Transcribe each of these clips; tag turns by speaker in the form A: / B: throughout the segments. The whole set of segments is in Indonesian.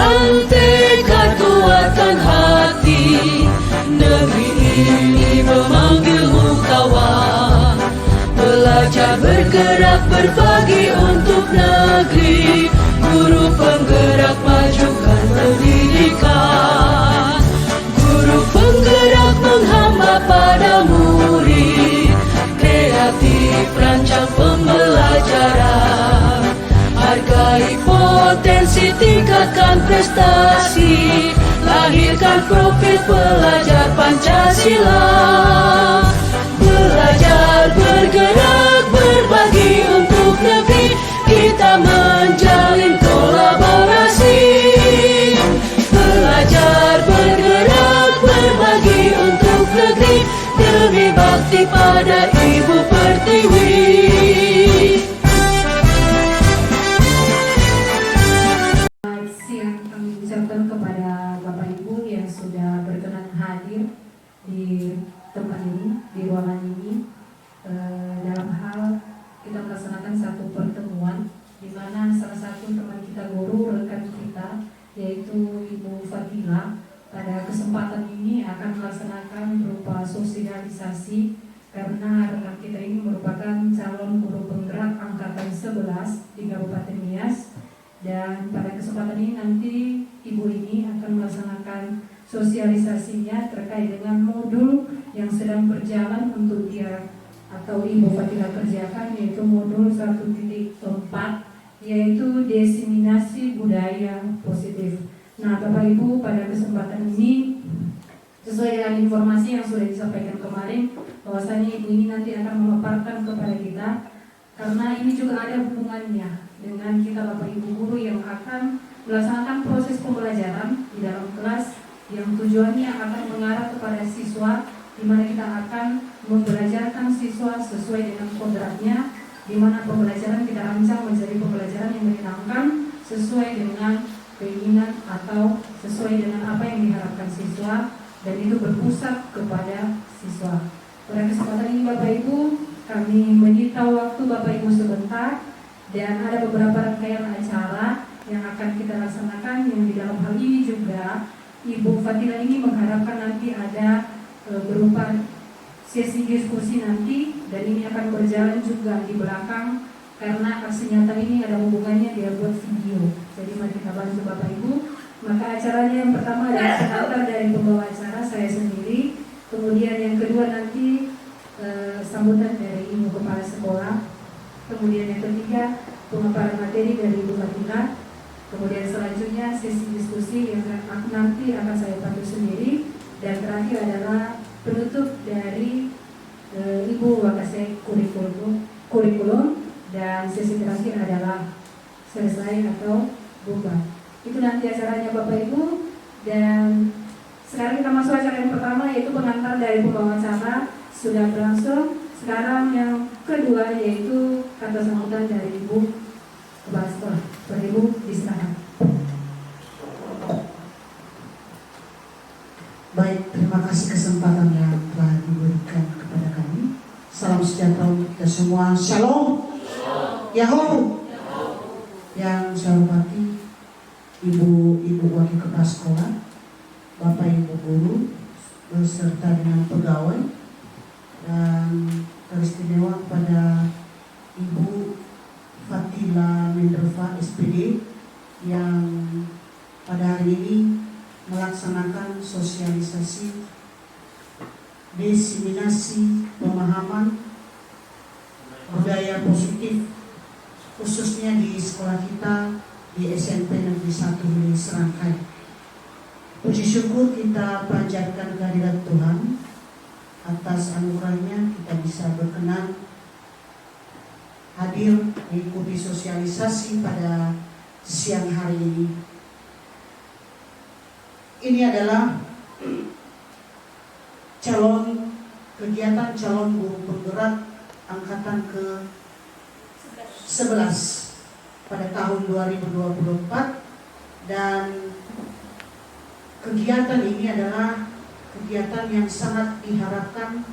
A: Kuatkan tekad, kuatkan hati, negeri ini memanggilmu kawan. Belajar, bergerak, berbagi untuk negeri. Guru penggerak, majukan pendidikan. Guru penggerak menghamba pada murid. Kreatif, rancang pembelajaran. Hargai potensi, tingkatkan prestasi. Lahirkan profil pelajar Pancasila. Belajar, bergerak, berbagi untuk negeri. Kita menjalin kolaborasi. Belajar, bergerak, berbagi untuk negeri. Demi bakti pada Ibu Pertiwi.
B: Siang kami ucapkan kepada Bapak Ibu yang sudah berkenan hadir di tempat ini, di ruangan ini, dalam hal kita melaksanakan satu pertemuan di mana salah satu teman kita, guru rekan kita, yaitu Ibu Fatila, pada kesempatan ini akan melaksanakan berupa sosialisasi karena rekan kita ini merupakan calon guru penggerak angkatan 11 di Kabupaten Nias. Dan pada kesempatan ini nanti ibu ini akan melaksanakan sosialisasinya terkait dengan modul yang sedang berjalan untuk dia atau Ibu Fatila kerjakan, yaitu modul 1.4, yaitu diseminasi budaya positif. Nah Bapak Ibu, pada kesempatan ini sesuai dengan informasi yang sudah disampaikan kemarin, bahwasanya ibu ini nanti akan memaparkan kepada kita, karena ini juga ada hubungannya dengan kita Bapak Ibu guru yang akan melaksanakan proses pembelajaran di dalam kelas yang tujuannya akan mengarah kepada siswa, di mana kita akan membelajarkan siswa sesuai dengan kodratnya, di mana pembelajaran kita rancang menjadi pembelajaran yang menyenangkan sesuai dengan keinginan atau sesuai dengan apa yang diharapkan siswa, dan itu berpusat kepada siswa. Pada kesempatan ini Bapak Ibu, kami menyita waktu Bapak Ibu sebentar, dan ada beberapa rangkaian acara yang akan kita laksanakan, yang di dalam hal ini juga Ibu Fatila ini mengharapkan nanti ada berupa sesi diskusi nanti, dan ini akan berjalan juga di belakang karena aksi nyata ini ada hubungannya dia buat video. Jadi mari kita bantu Bapak Ibu. Maka acaranya yang pertama adalah pengantar dari pembawa acara, saya sendiri. Kemudian yang kedua nanti sambutan dari Ibu Kepala Sekolah. Kemudian yang ketiga pemaparan materi dari Ibu Fatila. Kemudian selanjutnya sesi diskusi yang nanti akan saya pandu sendiri. Dan terakhir adalah penutup dari Ibu Wakasek kurikulum. Dan sesi terakhir adalah selesai atau bubar. Itu nanti acaranya Bapak Ibu. Dan sekarang kita masuk acara yang pertama, yaitu pengantar dari pembawa acara sudah berlangsung. Sekarang yang kedua yaitu kata sambutan dari Ibu Kepala Sekolah. Ibu disilakan.
C: Baik, terima kasih kesempatan yang telah diberikan kepada kami. Salam sejahtera untuk kita semua. Shalom. Yahoo. Yang saya hormati Ibu Wakil Kepala Sekolah, Bapak Ibu Guru, beserta dengan pegawai, dan teristimewa kepada Ibu Fatila Menderva SPD yang pada hari ini melaksanakan sosialisasi diseminasi pemahaman budaya positif, khususnya di sekolah kita di SMP Negeri 1 Hulu Serangkai. Puji syukur kita panjatkan kehadirat Tuhan atas anugerahnya kita bisa berkenan hadir mengikuti sosialisasi pada siang hari ini. Ini adalah kegiatan calon guru penggerak angkatan ke-11 pada tahun 2024, dan kegiatan ini adalah kegiatan yang sangat diharapkan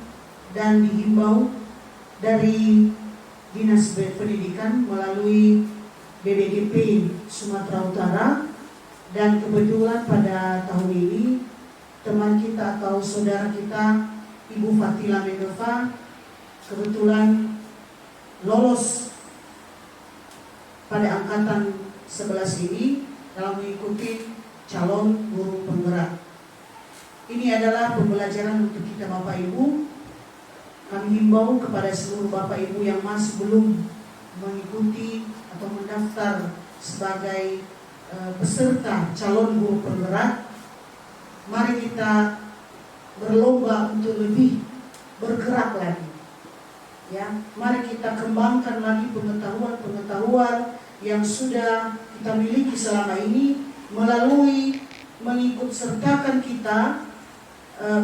C: dan dihimbau dari Dinas Pendidikan melalui BBDP Sumatera Utara Dan kebetulan pada tahun ini teman kita atau saudara kita Ibu Fatila Menova kebetulan lolos pada angkatan 11 ini dalam mengikuti calon guru penggerak. Ini adalah pembelajaran untuk kita Bapak Ibu. Kami himbau kepada seluruh Bapak Ibu yang masih belum mengikuti atau mendaftar sebagai peserta calon guru penggerak, mari kita berlomba untuk lebih bergerak lagi. Ya, mari kita kembangkan lagi pengetahuan-pengetahuan yang sudah kita miliki selama ini melalui mengikut sertakan kita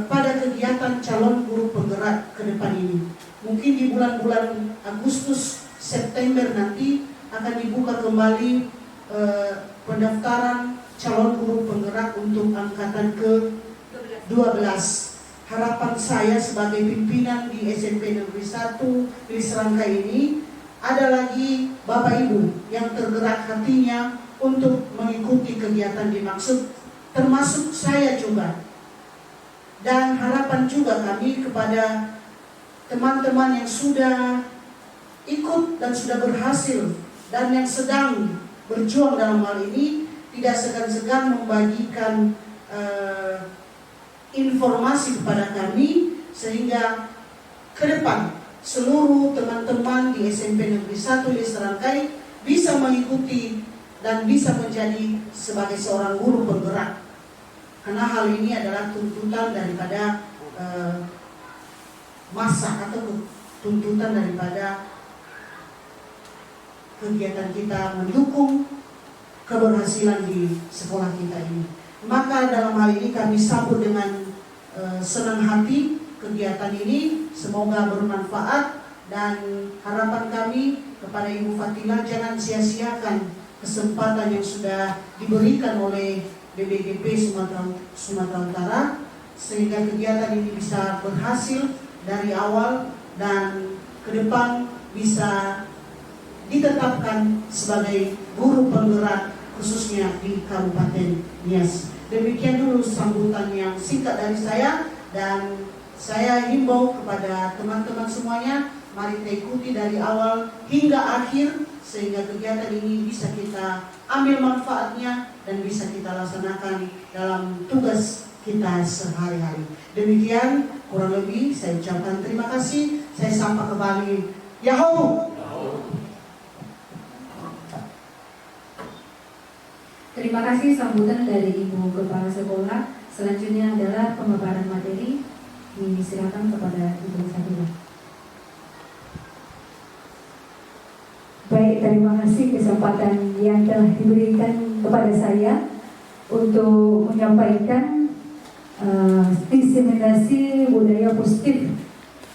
C: pada kegiatan calon guru penggerak ke depan ini. Mungkin di bulan-bulan Agustus, September nanti akan dibuka kembali pendaftaran calon guru penggerak untuk angkatan ke-12. Harapan saya sebagai pimpinan di SMP Negeri 1 di Serangkai ini, ada lagi Bapak Ibu yang tergerak hatinya untuk mengikuti kegiatan dimaksud, termasuk saya juga. Dan harapan juga kami kepada teman-teman yang sudah ikut dan sudah berhasil dan yang sedang berjuang dalam hal ini, tidak segan-segan membagikan informasi kepada kami, sehingga ke depan seluruh teman-teman di SMP Negeri 1 di Serangkai bisa mengikuti dan bisa menjadi sebagai seorang guru penggerak. Karena hal ini adalah tuntutan daripada masa atau tuntutan daripada kegiatan kita mendukung keberhasilan di sekolah kita ini. Maka dalam hal ini kami sambut dengan senang hati kegiatan ini, semoga bermanfaat, dan harapan kami kepada Ibu Fatila, jangan sia-siakan kesempatan yang sudah diberikan oleh BBGP Sumatera Utara, sehingga kegiatan ini bisa berhasil dari awal dan ke depan bisa ditetapkan sebagai guru penggerak khususnya di Kabupaten Nias. Demikian dulu sambutan yang singkat dari saya, dan saya himbau kepada teman-teman semuanya, mari kita ikuti dari awal hingga akhir sehingga kegiatan ini bisa kita ambil manfaatnya dan bisa kita laksanakan dalam tugas kita sehari-hari. Demikian kurang lebih saya ucapkan terima kasih. Saya sapa kembali Yahoo.
B: Terima kasih sambutan dari Ibu Kepala Sekolah. Selanjutnya adalah pemaparan materi. Silakan kepada Ibu Sabila.
D: Baik, terima kasih kesempatan yang telah diberikan kepada saya untuk menyampaikan diseminasi budaya positif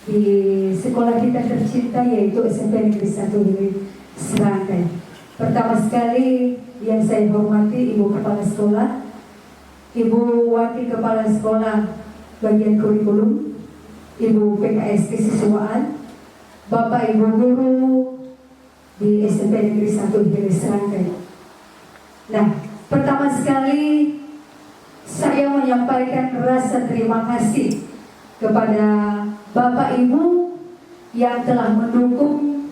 D: di sekolah kita tercinta, yaitu SMP Negeri 1 di Serangkai. Pertama sekali yang saya hormati Ibu Kepala Sekolah, Ibu Wakil Kepala Sekolah Bagian Kurikulum, Ibu PKS Kesiswaan, Bapak Ibu Guru di SMP Negeri 1 di Serangkai. Nah, pertama sekali saya menyampaikan rasa terima kasih kepada Bapak Ibu yang telah mendukung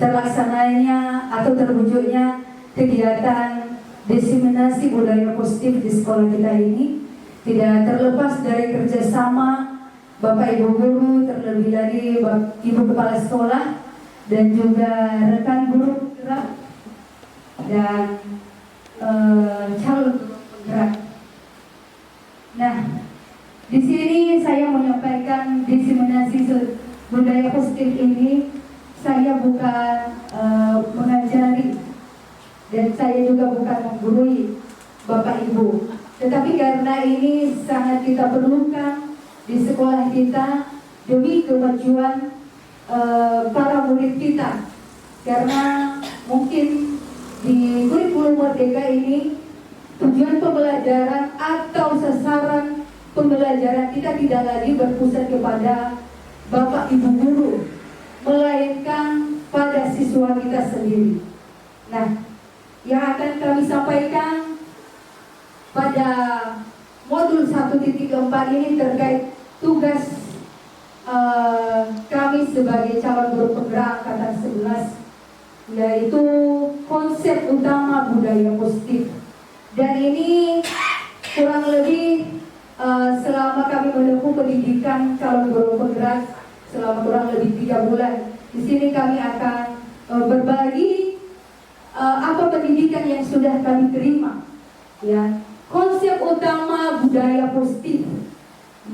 D: terlaksananya atau terwujudnya kegiatan diseminasi budaya positif di sekolah kita ini, tidak terlepas dari kerjasama Bapak Ibu Guru, terlebih lagi Ibu Kepala Sekolah dan juga rekan guru penggerak dan calon guru penggerak. Nah, di sini saya menyampaikan diseminasi budaya positif ini, saya bukan mengajari dan saya juga bukan menggurui Bapak Ibu, tetapi karena ini sangat kita perlukan di sekolah kita demi kemajuan para murid kita, karena mungkin di kurikulum Merdeka ini tujuan pembelajaran atau sasaran pembelajaran kita tidak lagi berpusat kepada Bapak Ibu Guru, melainkan pada siswa kita sendiri. Nah, yang akan kami sampaikan pada modul 1.4 ini terkait tugas kami sebagai calon guru penggerak angkatan 11, yaitu konsep utama budaya positif. Dan ini kurang lebih selama kami menempuh pendidikan calon guru penggerak selama kurang lebih 3 bulan. Di sini kami akan berbagi apa pendidikan yang sudah kami terima, ya. Konsep utama budaya positif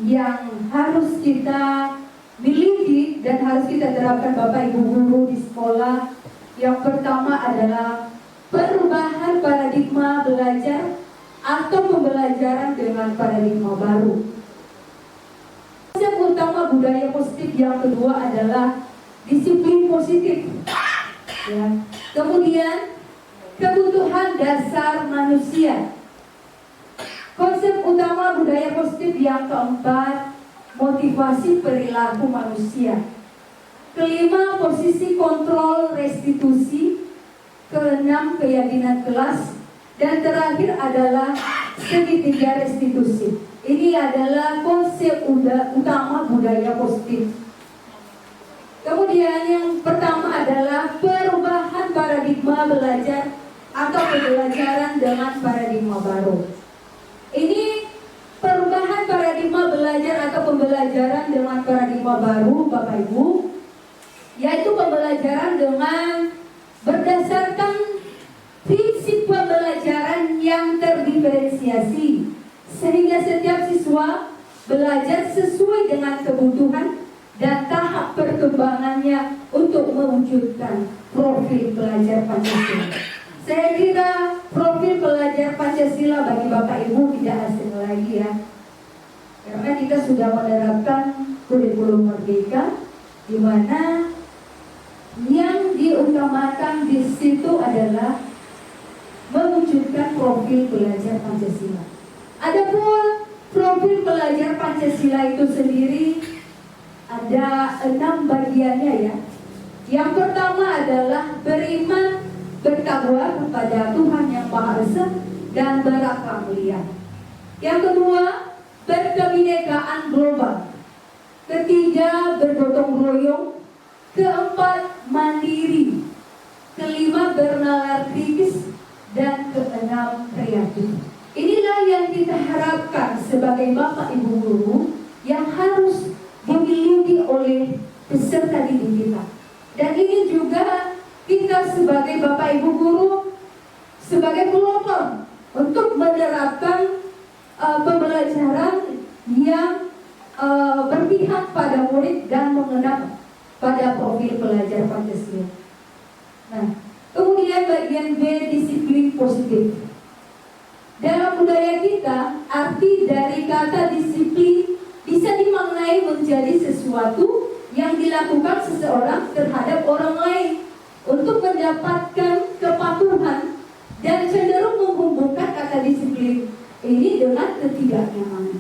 D: yang harus kita miliki dan harus kita terapkan Bapak Ibu guru di sekolah. Yang pertama adalah perubahan paradigma belajar atau pembelajaran dengan paradigma baru. Konsep utama budaya positif yang kedua adalah disiplin positif, ya. Kemudian kebutuhan dasar manusia. Konsep utama budaya positif yang keempat, motivasi perilaku manusia. Kelima, posisi kontrol restitusi. Keenam, keyakinan kelas. Dan terakhir adalah segitiga restitusi. Ini adalah konsep utama budaya positif. Kemudian yang pertama adalah perubahan paradigma belajar atau pembelajaran dengan paradigma baru. Ini perubahan paradigma belajar atau pembelajaran dengan paradigma baru, Bapak Ibu, yaitu pembelajaran dengan berdasarkan prinsip pembelajaran yang terdiferensiasi, sehingga setiap siswa belajar sesuai dengan kebutuhan dan tahap perkembangannya untuk mewujudkan profil pelajar Pancasila. Saya kira profil pelajar Pancasila bagi Bapak Ibu tidak asing lagi, ya. Karena kita sudah menerapkan kurikulum merdeka, di mana yang diutamakan di situ adalah mewujudkan profil pelajar Pancasila. Adapun profil pelajar Pancasila itu sendiri ada 6 bagiannya, ya. Yang pertama adalah beriman, bertakwa kepada Tuhan yang Maha Esa dan berakhlak mulia. Yang kedua, berkebinekaan global. Ketiga, bergotong royong. Keempat, mandiri. Kelima, bernalar kritis. Dan keenam, kreatif. Inilah yang kita harapkan sebagai Bapak Ibu guru yang harus dimiliki oleh peserta didik kita. Dan ini juga kita sebagai Bapak Ibu guru sebagai pelopor untuk menerapkan pembelajaran yang berpihak pada murid dan mengenal pada profil pelajar Pancasila. Nah, kemudian bagian B, disiplin positif. Dalam budaya kita, arti dari kata disiplin bisa dimaknai menjadi sesuatu yang dilakukan seseorang terhadap orang lain untuk mendapatkan kepatuhan dan cenderung menghubungkan kata disiplin ini dengan ketidaknyamanan.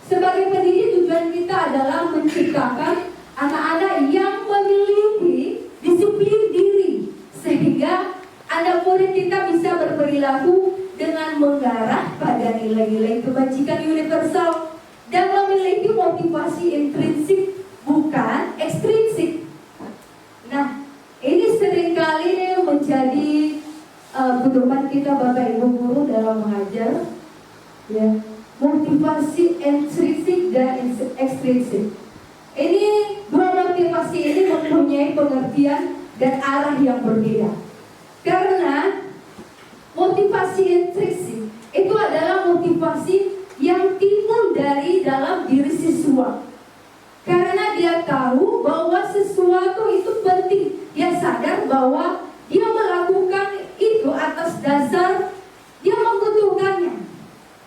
D: Sebagai pendidik, tujuan kita adalah menciptakan anak-anak yang memiliki disiplin diri, sehingga anak murid kita bisa berperilaku dengan mengarah pada nilai-nilai kebajikan universal dan memiliki motivasi intrinsik, bukan ekstrinsik. Nah, ini seringkali menjadi pedoman kita Bapak Ibu guru dalam mengajar, ya. Motivasi intrinsik dan ekstrinsik. Ini dua motivasi ini mempunyai pengertian dan arah yang berbeda. Karena motivasi intrinsik itu adalah motivasi yang timbul dari dalam diri siswa. Karena dia tahu bahwa sesuatu itu penting. Dia sadar bahwa dia melakukan itu atas dasar dia membutuhkannya.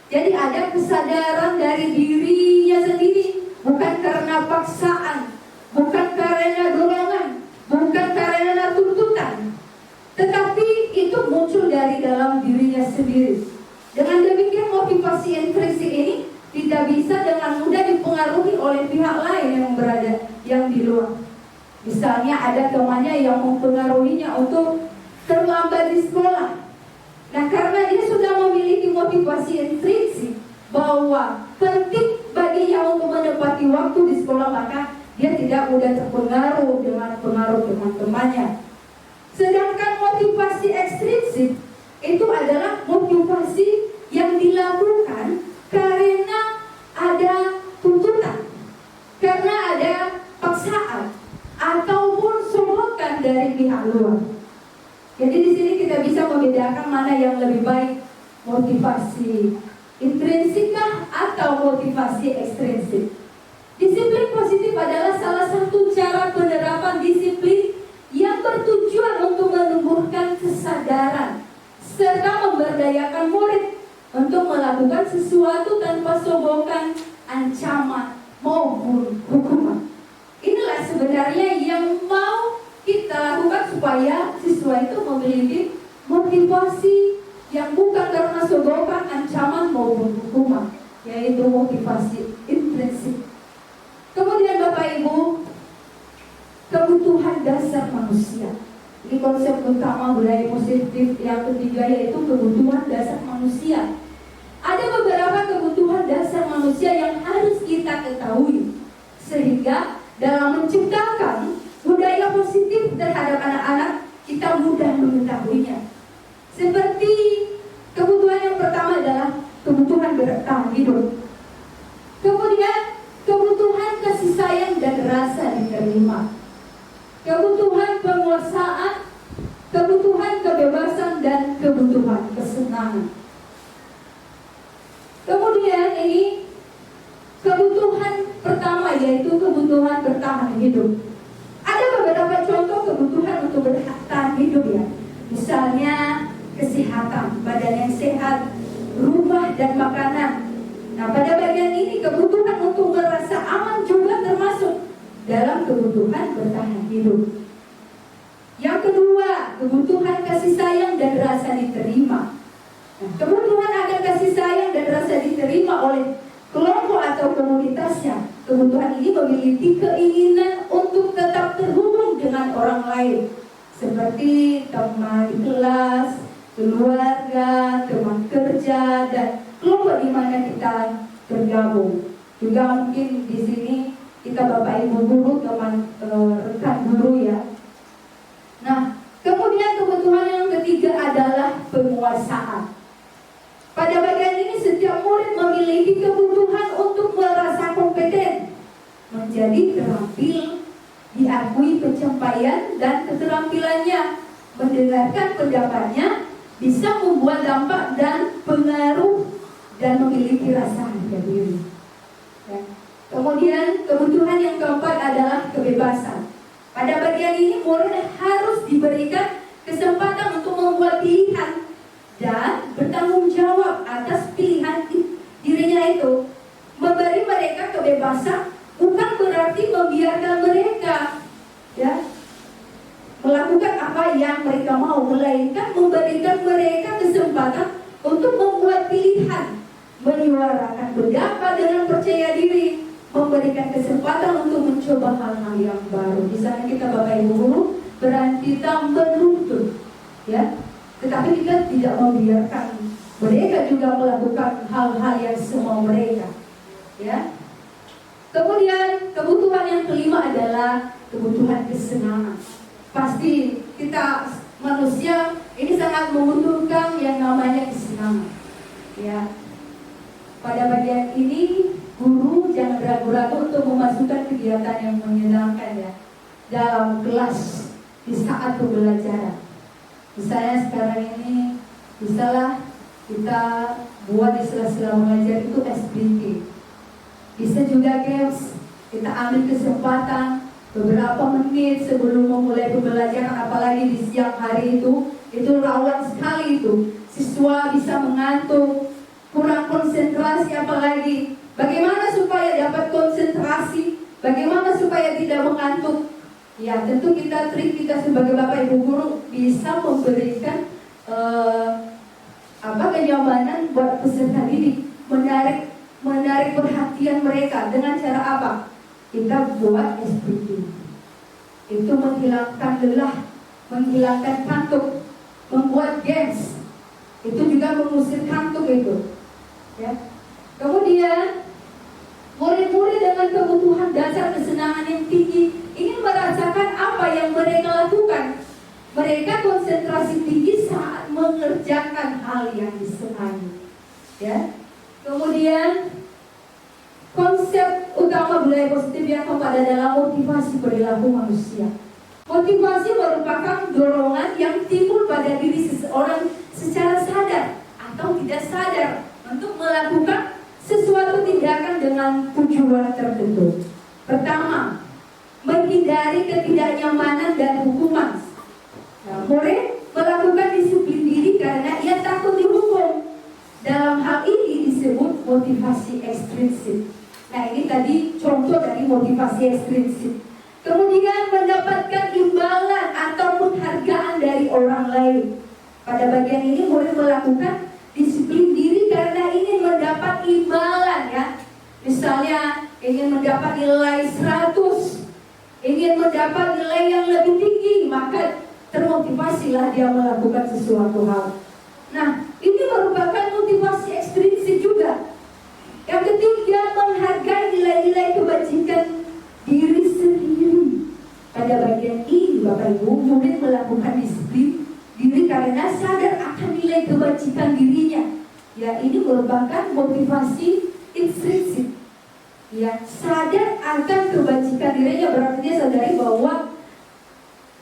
D: Jadi ada kesadaran dari dirinya sendiri, bukan karena paksaan, bukan karena dorongan, bukan karena tuntutan, tetapi itu muncul dari dalam dirinya sendiri. Dengan demikian motivasi intrinsik ini tidak bisa dengan mudah dipengaruhi oleh pihak lain yang berada yang di luar. Misalnya ada temannya yang mempengaruhinya untuk terlambat di sekolah. Nah, karena dia sudah memiliki motivasi intrinsik bahwa penting baginya untuk menempati waktu di sekolah, maka dia tidak mudah terpengaruh dengan pengaruh teman-temannya. Sedangkan motivasi ekstrinsik itu adalah motivasi yang dilakukan karena ada tuntutan, karena ada paksaan ataupun sogokan dari pihak luar. Jadi di sini kita bisa membedakan mana yang lebih baik, motivasi intrinsik atau motivasi ekstrinsik. Disiplin positif adalah salah satu cara penerapan disiplin yang bertujuan untuk menumbuhkan kesadaran serta memberdayakan murid untuk melakukan sesuatu tanpa sogokan, ancaman maupun hukuman. Inilah sebenarnya yang mau kita lakukan supaya siswa itu memiliki motivasi yang bukan karena sogokan, ancaman maupun hukuman, yaitu motivasi intrinsik. Kemudian Bapak Ibu, kebutuhan dasar manusia. Ini konsep utama budaya positif yang ketiga, yaitu kebutuhan dasar manusia. Ada beberapa kebutuhan dasar manusia yang harus kita ketahui, sehingga dalam menciptakan budaya positif terhadap anak-anak kita mudah mengetahuinya. Seperti kebutuhan yang pertama adalah kebutuhan bertahan hidup. Kemudian kebutuhan kasih sayang dan rasa diterima. Kebutuhan penguasaan, kebutuhan kebebasan, dan kebutuhan kesenangan. Kemudian ini kebutuhan pertama, yaitu kebutuhan bertahan hidup. Ada beberapa contoh kebutuhan untuk bertahan hidup ya. Misalnya kesehatan, badan yang sehat, rumah dan makanan. Nah, pada bagian ini kebutuhan untuk merasa aman juga termasuk dalam kebutuhan bertahan hidup. Yang kedua, kebutuhan kasih sayang dan rasa diterima. Nah, kebutuhan akan kasih sayang dan rasa diterima oleh kelompok atau komunitasnya. Kebutuhan ini memiliki keinginan untuk tetap terhubung dengan orang lain, seperti teman kelas, keluarga, teman kerja, dan kelompok di mana kita tergabung. Juga mungkin di sini kita Bapak Ibu guru, teman rekan guru ya. Nah, kemudian kebutuhan yang ketiga adalah penguasaan. Pada bagian ini setiap murid memiliki kebutuhan untuk merasa kompeten, menjadi terampil, diakui pencapaian dan keterampilannya, mendengarkan pendapatnya, bisa membuat dampak dan pengaruh, dan memiliki rasa harga diri. Ya. Kemudian kebutuhan yang keempat adalah kebebasan. Pada bagian ini murid harus diberikan kesempatan untuk membuat pilihan dan bertanggung jawab atas pilihan dirinya itu. Memberi mereka kebebasan bukan berarti membiarkan mereka ya melakukan apa yang mereka mau, melainkan memberikan mereka kesempatan untuk membuat pilihan, menyuarakan pendapat dengan percaya diri, memberikan kesempatan untuk mencoba hal-hal yang baru. Di sana kita Bapak Ibu guru berarti kita menuntut ya, tetapi kita tidak membiarkan mereka juga melakukan hal-hal yang semau mereka ya. Kemudian kebutuhan yang kelima adalah kebutuhan kesenangan. Pasti kita manusia ini sangat membutuhkan yang namanya kesenangan ya. Pada bagian ini guru jangan ragu-ragu untuk memasukkan kegiatan yang menyenangkan ya dalam kelas di saat pembelajaran. Misalnya sekarang ini bisalah kita buat di sela-sela mengajar itu SBK. Bisa juga games, kita ambil kesempatan beberapa menit sebelum memulai pembelajaran, apalagi di siang hari itu rawan sekali itu. Siswa bisa mengantuk, kurang konsentrasi, apalagi bagaimana supaya dapat konsentrasi, bagaimana supaya tidak mengantuk. Ya tentu kita sebagai Bapak Ibu guru bisa memberikan kenyamanan buat peserta didik, menarik perhatian mereka dengan cara apa? Kita buat SPT. Itu menghilangkan lelah, menghilangkan kantuk, membuat games. Itu juga mengusir kantuk itu. Ya. Kemudian murid-murid dengan kebutuhan dasar kesenangan yang tinggi ingin merasakan apa yang mereka lakukan. Mereka konsentrasi tinggi saat mengerjakan hal yang disenangi. Ya. Kemudian konsep utama budaya positif yang kepada dalam motivasi perilaku manusia. Motivasi merupakan dorongan yang timbul pada diri seseorang secara sadar atau tidak sadar untuk melakukan sesuatu tindakan dengan tujuan tertentu. Pertama, menghindari ketidaknyamanan dan hukuman. Nah, murid melakukan disiplin diri karena ia takut dihukum. Dalam hal ini disebut motivasi ekstrinsik. Nah, ini tadi contoh dari motivasi ekstrinsik. Kemudian mendapatkan imbalan atau penghargaan dari orang lain. Pada bagian ini murid melakukan disiplin diri karena ingin mendapat imbalan, ya. Misalnya ingin mendapat nilai 100, ingin mendapat nilai yang lebih tinggi, maka termotivasilah dia melakukan sesuatu hal. Nah, ini merupakan motivasi ekstrinsik juga. Yang ketiga, menghargai nilai-nilai kebajikan diri sendiri. Pada bagian ini, Bapak Ibu, murid melakukan disiplin diri karena sadar akan nilai kebajikan dirinya. Ya, ini merupakan motivasi intrinsik. Ya, sadar akan kebajikan dirinya, berarti dia sadari bahwa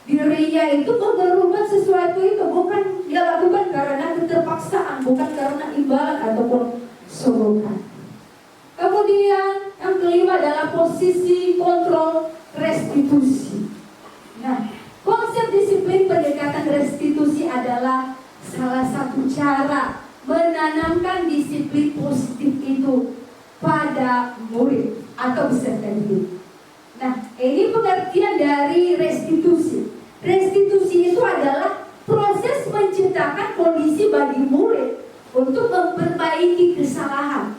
D: dirinya itu memerlukan sesuatu itu, bukan dia lakukan karena keterpaksaan, bukan karena imbalan ataupun sorotan. Kemudian yang kelima adalah posisi kontrol restitusi. Nah, konsep disiplin pendekatan restitusi adalah salah satu cara menanamkan disiplin positif itu pada murid atau peserta didik. Nah, ini pengertian dari restitusi. Restitusi itu adalah proses menciptakan kondisi bagi murid untuk memperbaiki kesalahan.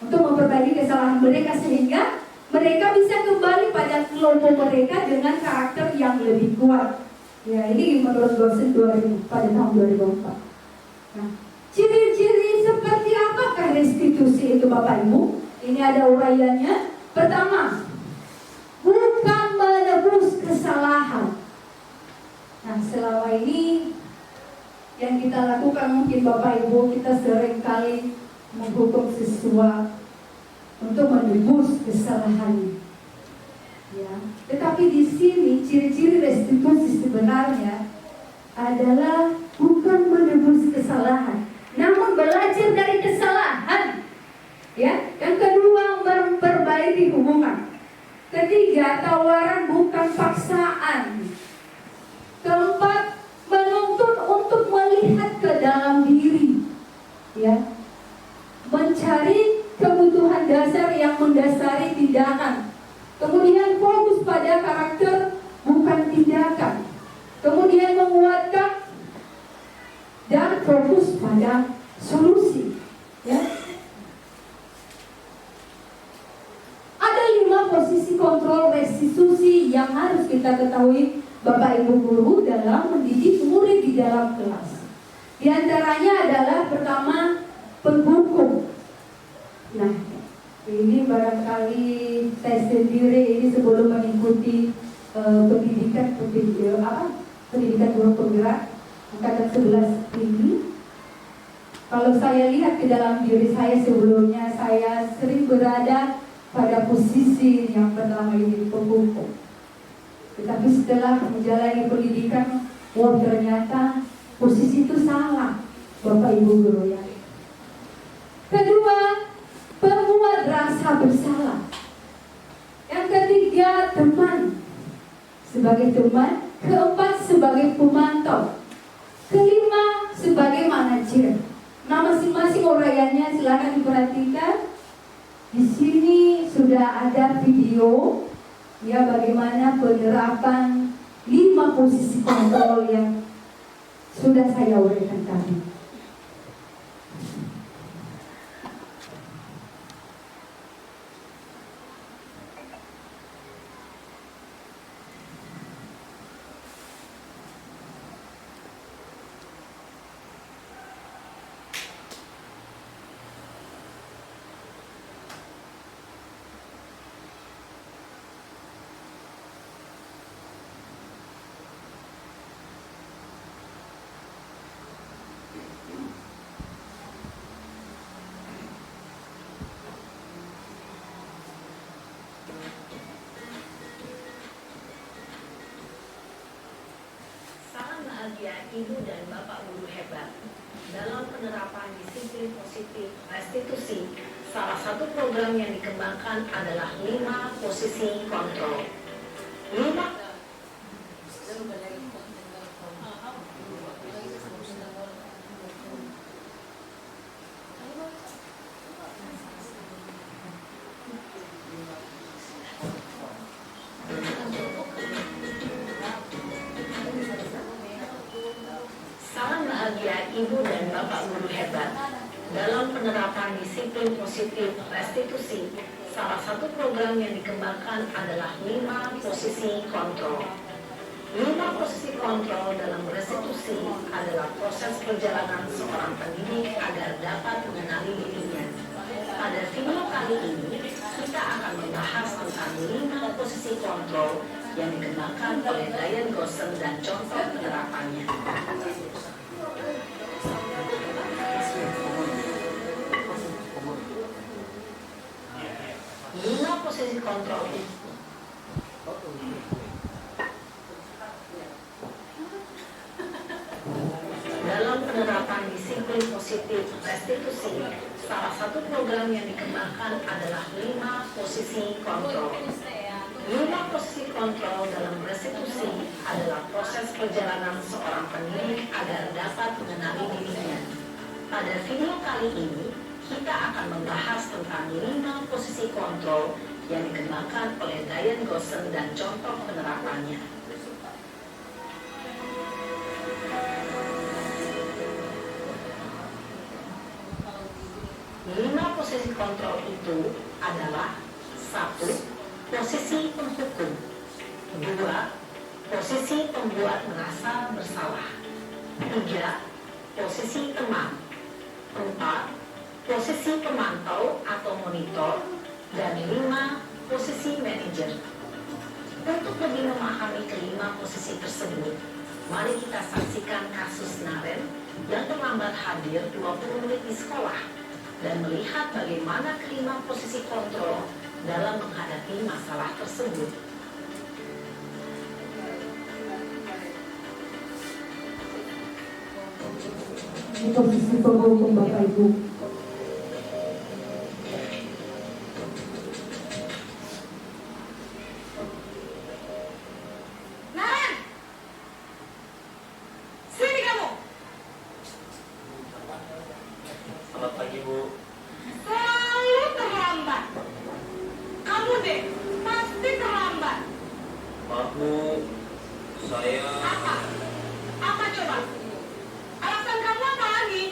D: Untuk memperbaiki kesalahan mereka sehingga mereka bisa kembali pada kelompok mereka dengan karakter yang lebih kuat. Ya, ini menurut dosen 2000 pada tahun 2004. Nah, ciri-ciri seperti apakah restitusi itu, Bapak Ibu? Ini ada uraiannya. Pertama, bukan menebus kesalahan. Nah, selama ini yang kita lakukan mungkin Bapak Ibu, kita sering kali menghukum siswa untuk menebus kesalahannya. Ya, tetapi di sini ciri-ciri restitusi sebenarnya adalah bukan menebus kesalahan, namun belajar dari kesalahan. Ya, yang kedua, memperbaiki hubungan. Ketiga, tawaran bukan paksaan. Keempat, menuntut untuk melihat ke dalam diri. Ya, mencari kebutuhan dasar yang mendasari tindakan. Kemudian fokus pada karakter bukan tindakan. Kemudian menguatkan dan fokus pada solusi. Ya. Ada 5 posisi kontrol restitusi yang harus kita ketahui Bapak Ibu guru dalam mendidik murid di dalam kelas. Di antaranya adalah pertama, penghukum. Nah, ini barangkali saya sendiri ini sebelum mengikuti pendidikan guru penggerak angkatan 11 ini, kalau saya lihat ke dalam diri saya sebelumnya, saya sering berada pada posisi yang pertama ini, penghukum. Tetapi setelah menjalani pendidikan, ternyata posisi itu salah, Bapak Ibu guru ya. Kedua, pemuat rasa bersalah. Yang ketiga, teman sebagai teman. Keempat, sebagai pemantau. Kelima, sebagai manajer. Nah, masing-masing uraiannya silakan diperhatikan. Di sini sudah ada video ya bagaimana penerapan 5 posisi kontrol yang sudah saya uraikan tadi.
E: bahagia Ibu dan Bapak guru hebat. Dalam penerapan disiplin positif restitusi, salah satu program yang dikembangkan adalah 5 posisi kontrol. 5 Salam bahagia Ibu dan Bapak guru hebat. Dalam penerapan disiplin positif restitusi, salah satu program yang dikembangkan adalah 5 posisi kontrol. 5 posisi kontrol dalam restitusi adalah proses perjalanan seorang pendidik agar dapat mengenali dirinya. Pada video kali ini, kita akan membahas tentang 5 posisi kontrol yang dikembangkan oleh Diane Gossen dan contoh penerapannya. 5 posisi kontrol dalam penerapan disiplin positif restitusi, salah satu program yang dikembangkan adalah 5 posisi kontrol. 5 posisi kontrol dalam restitusi adalah proses perjalanan seorang pendidik agar dapat mengenali dirinya. Pada video kali ini, kita akan membahas tentang 5 posisi kontrol yang dikembangkan oleh Diane Gossen dan contoh penerapannya. 5 posisi kontrol itu adalah 1. Posisi penghukum. 2. Posisi pembuat merasa bersalah. 3. Posisi teman. 4. Posisi pemantau atau monitor. Dan 5. Posisi manajer. Untuk lebih memahami kelima posisi tersebut, mari kita saksikan kasus Naren yang terlambat hadir 20 menit di sekolah dan melihat bagaimana kelima posisi kontrol dalam menghadapi masalah tersebut.
D: Di posisi penghukum Bapak Ibu.
F: Naren! Sini kamu!
G: Selamat pagi, Bu.
F: Selalu terlambat. Kamu deh, pasti terlambat.
G: Maaf, Bu. Saya...
F: Apa? Apa coba? Alasan kamu apa lagi?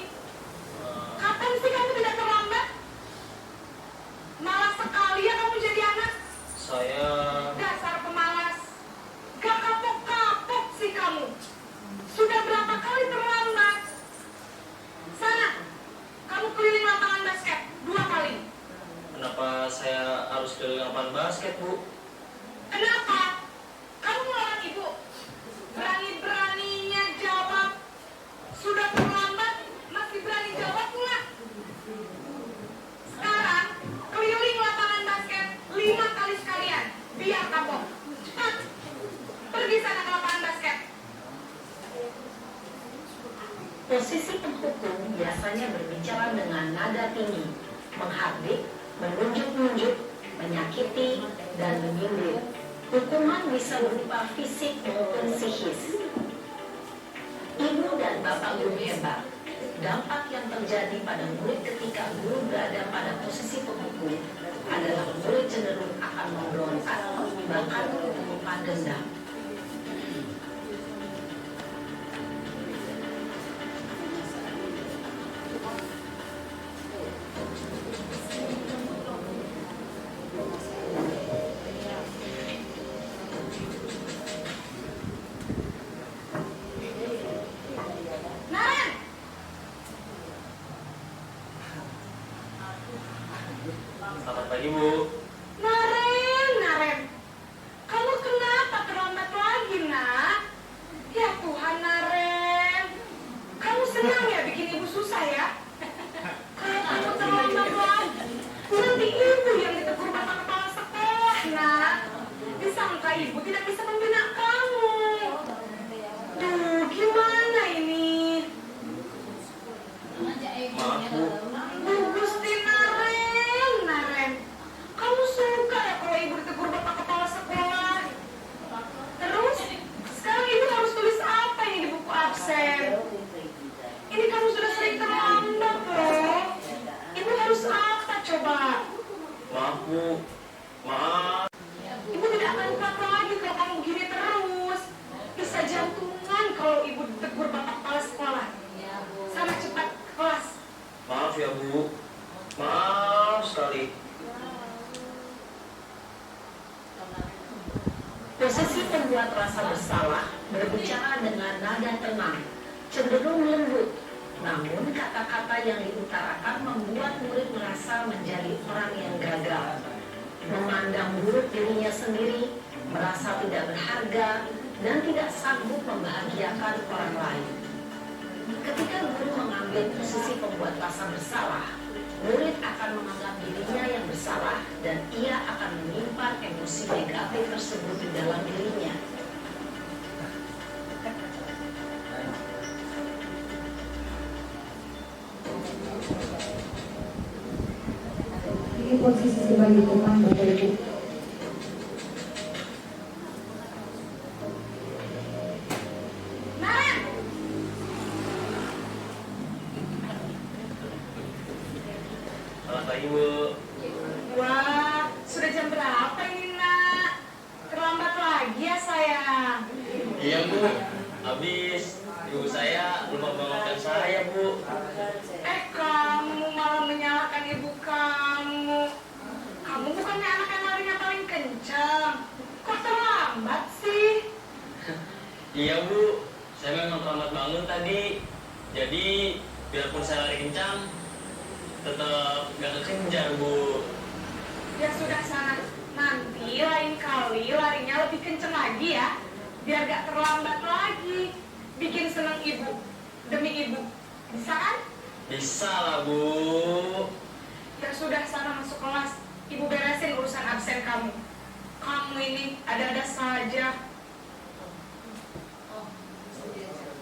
F: Kapan sih kamu tidak terlambat? Malas sekali ya kamu jadi anak.
G: Saya...
F: Dasar pemalas. Gak kapok-kapok sih kamu. Sudah berapa kali terlambat? Sana, kamu keliling lapangan basket 2 kali.
G: Kenapa saya harus keliling lapangan basket, Bu?
F: Kenapa? Kamu melawan ibu. Berani-beraninya jawab. Sudah terlambat, masih berani jawab pula. Sekarang, keliling lapangan basket 5 kali sekalian. Biar kapok. Cepat. Pergi sana ke lapangan basket.
E: Posisi penghukum biasanya berbicara dengan nada tinggi, menghardik, menunjuk-nunjuk, menyakiti, dan menyindir. Hukuman bisa berupa fisik maupun psikis. Ibu dan Bapak guru hebat, dampak yang terjadi pada murid ketika guru berada pada posisi penghukum adalah murid cenderung akan memberontak, bahkan menyimpan dendam.
F: Naren!
G: Selamat pagi, Bu.
F: Naren! Kamu kenapa terlambat lagi, nak? Ya Tuhan, Naren. Kamu senang ya bikin ibu susah ya? Kalau kamu terlambat lagi, nanti ibu yang ditegur bapak kepala sekolah, nak. Disangka ibu tidak bisa membina kamu. Duh, gimana Bu Gusti Naren. Kamu suka ya kalau ibu ditegur bapak kepala sekolah? Terus, sekarang ibu harus tulis apa ini di buku absen? Ini kamu sudah sering terlambat loh. Ibu harus apa coba?
G: Maaf Bu, maaf.
F: Ibu tidak akan kuat lagi kalau kamu begini terus. Bisa jantungan kalau ibu ditegur bapak kepala sekolah. Sana cepat ke kelas.
G: Maaf ya Bu, maaf sekali.
E: Posisi pembuat rasa bersalah berbicara dengan nada tenang, cenderung lembut. Namun kata-kata yang diutarakan membuat murid merasa menjadi orang yang gagal, memandang buruk dirinya sendiri, merasa tidak berharga, dan tidak sanggup membahagiakan orang lain. Ketika guru mengambil posisi pembuat rasa bersalah, murid akan menganggap dirinya yang bersalah dan ia akan menyimpan emosi negatif tersebut di dalam dirinya.
D: Ini posisi sebagai teman Bapak Ibu.
F: Naren!
G: Selamat pagi Bu.
F: Wah, sudah jam berapa ini nak? Terlambat lagi ya sayang.
G: Iya Bu, habis ibu saya lupa bangunkan saya Bu.
F: Kamu malah menyalahkan ibu kamu. Kamu bukannya anak yang larinya paling kencang. Kok terlambat sih?
G: Iya Bu, saya memang terlambat bangun tadi. Jadi biarpun saya lari kencang, tetap gak kekejar Bu.
F: Ya sudah sana. Nanti lain kali larinya lebih kencang lagi ya. Biar gak terlambat lagi. Bikin seneng ibu. Demi ibu. Bisa kan?
G: Bisa lah Bu.
F: Ya sudah sana masuk kelas. Ibu beresin urusan absen kamu. Kamu ini ada-ada saja.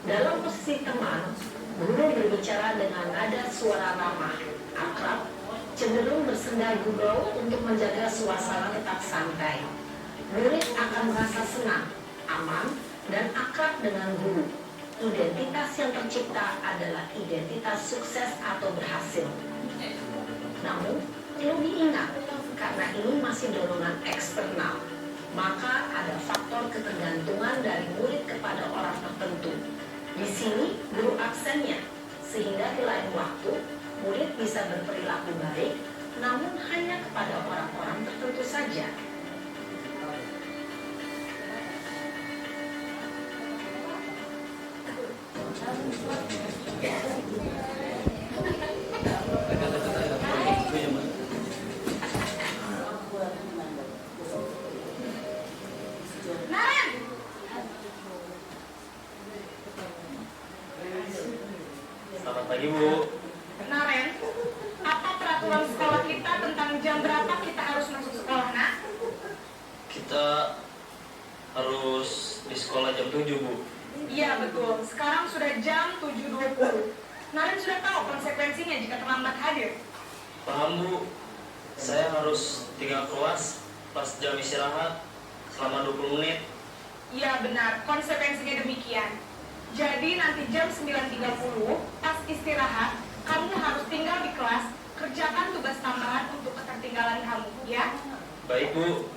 E: Dalam posisi teman, guru berbicara dengan nada suara ramah, akrab, cenderung bersenda gurau untuk menjaga suasana tetap santai. Murid akan merasa senang, aman, dan akrab dengan guru. Identitas yang tercipta adalah identitas sukses atau berhasil. Namun, perlu diingat, karena ini masih dorongan eksternal, maka ada faktor ketergantungan dari murid kepada orang tertentu. Di sini, guru absennya, sehingga di lain waktu, murid bisa berperilaku baik, namun hanya kepada orang-orang tertentu saja.
F: Naren!
G: Selamat pagi Bu.
F: Naren, apa peraturan sekolah kita tentang jam berapa kita harus masuk sekolah, nak?
G: Kita harus di sekolah jam 7 Bu.
F: Iya betul, sekarang sudah jam 7.20. Naren sudah tahu konsekuensinya jika terlambat hadir.
G: Paham Bu, saya harus tinggal kelas pas jam istirahat selama 20 menit.
F: Iya benar, konsekuensinya demikian. Jadi nanti jam 9.30 pas istirahat, kamu harus tinggal di kelas, kerjakan tugas tambahan untuk ketertinggalan kamu, ya?
G: Baik Bu.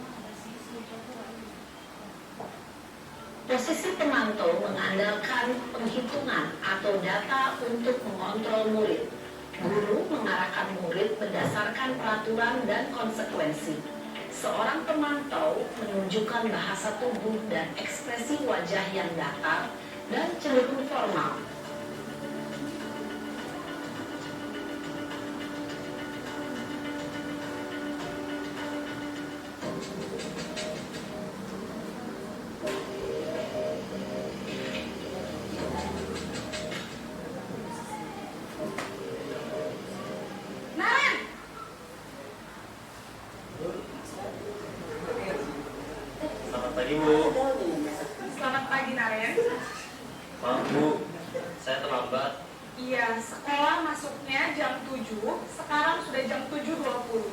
E: Posisi pemantau mengandalkan penghitungan atau data untuk mengontrol murid. Guru mengarahkan murid berdasarkan peraturan dan konsekuensi. Seorang pemantau menunjukkan bahasa tubuh dan ekspresi wajah yang datar dan cenderung formal.
F: Naren!
G: Selamat pagi Bu.
F: Selamat pagi, Naren.
G: Maaf Bu, saya terlambat.
F: Iya, sekolah masuknya jam 7, sekarang sudah jam 7.20.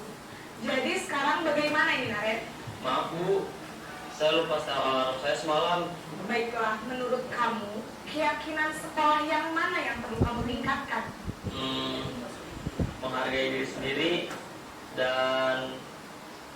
F: Jadi sekarang bagaimana ini, Naren?
G: Maaf Bu, saya lupa setel alarm saya semalam.
F: Baiklah, menurut kamu, keyakinan sekolah yang mana yang perlu kamu tingkatkan?
G: Menghargai diri sendiri dan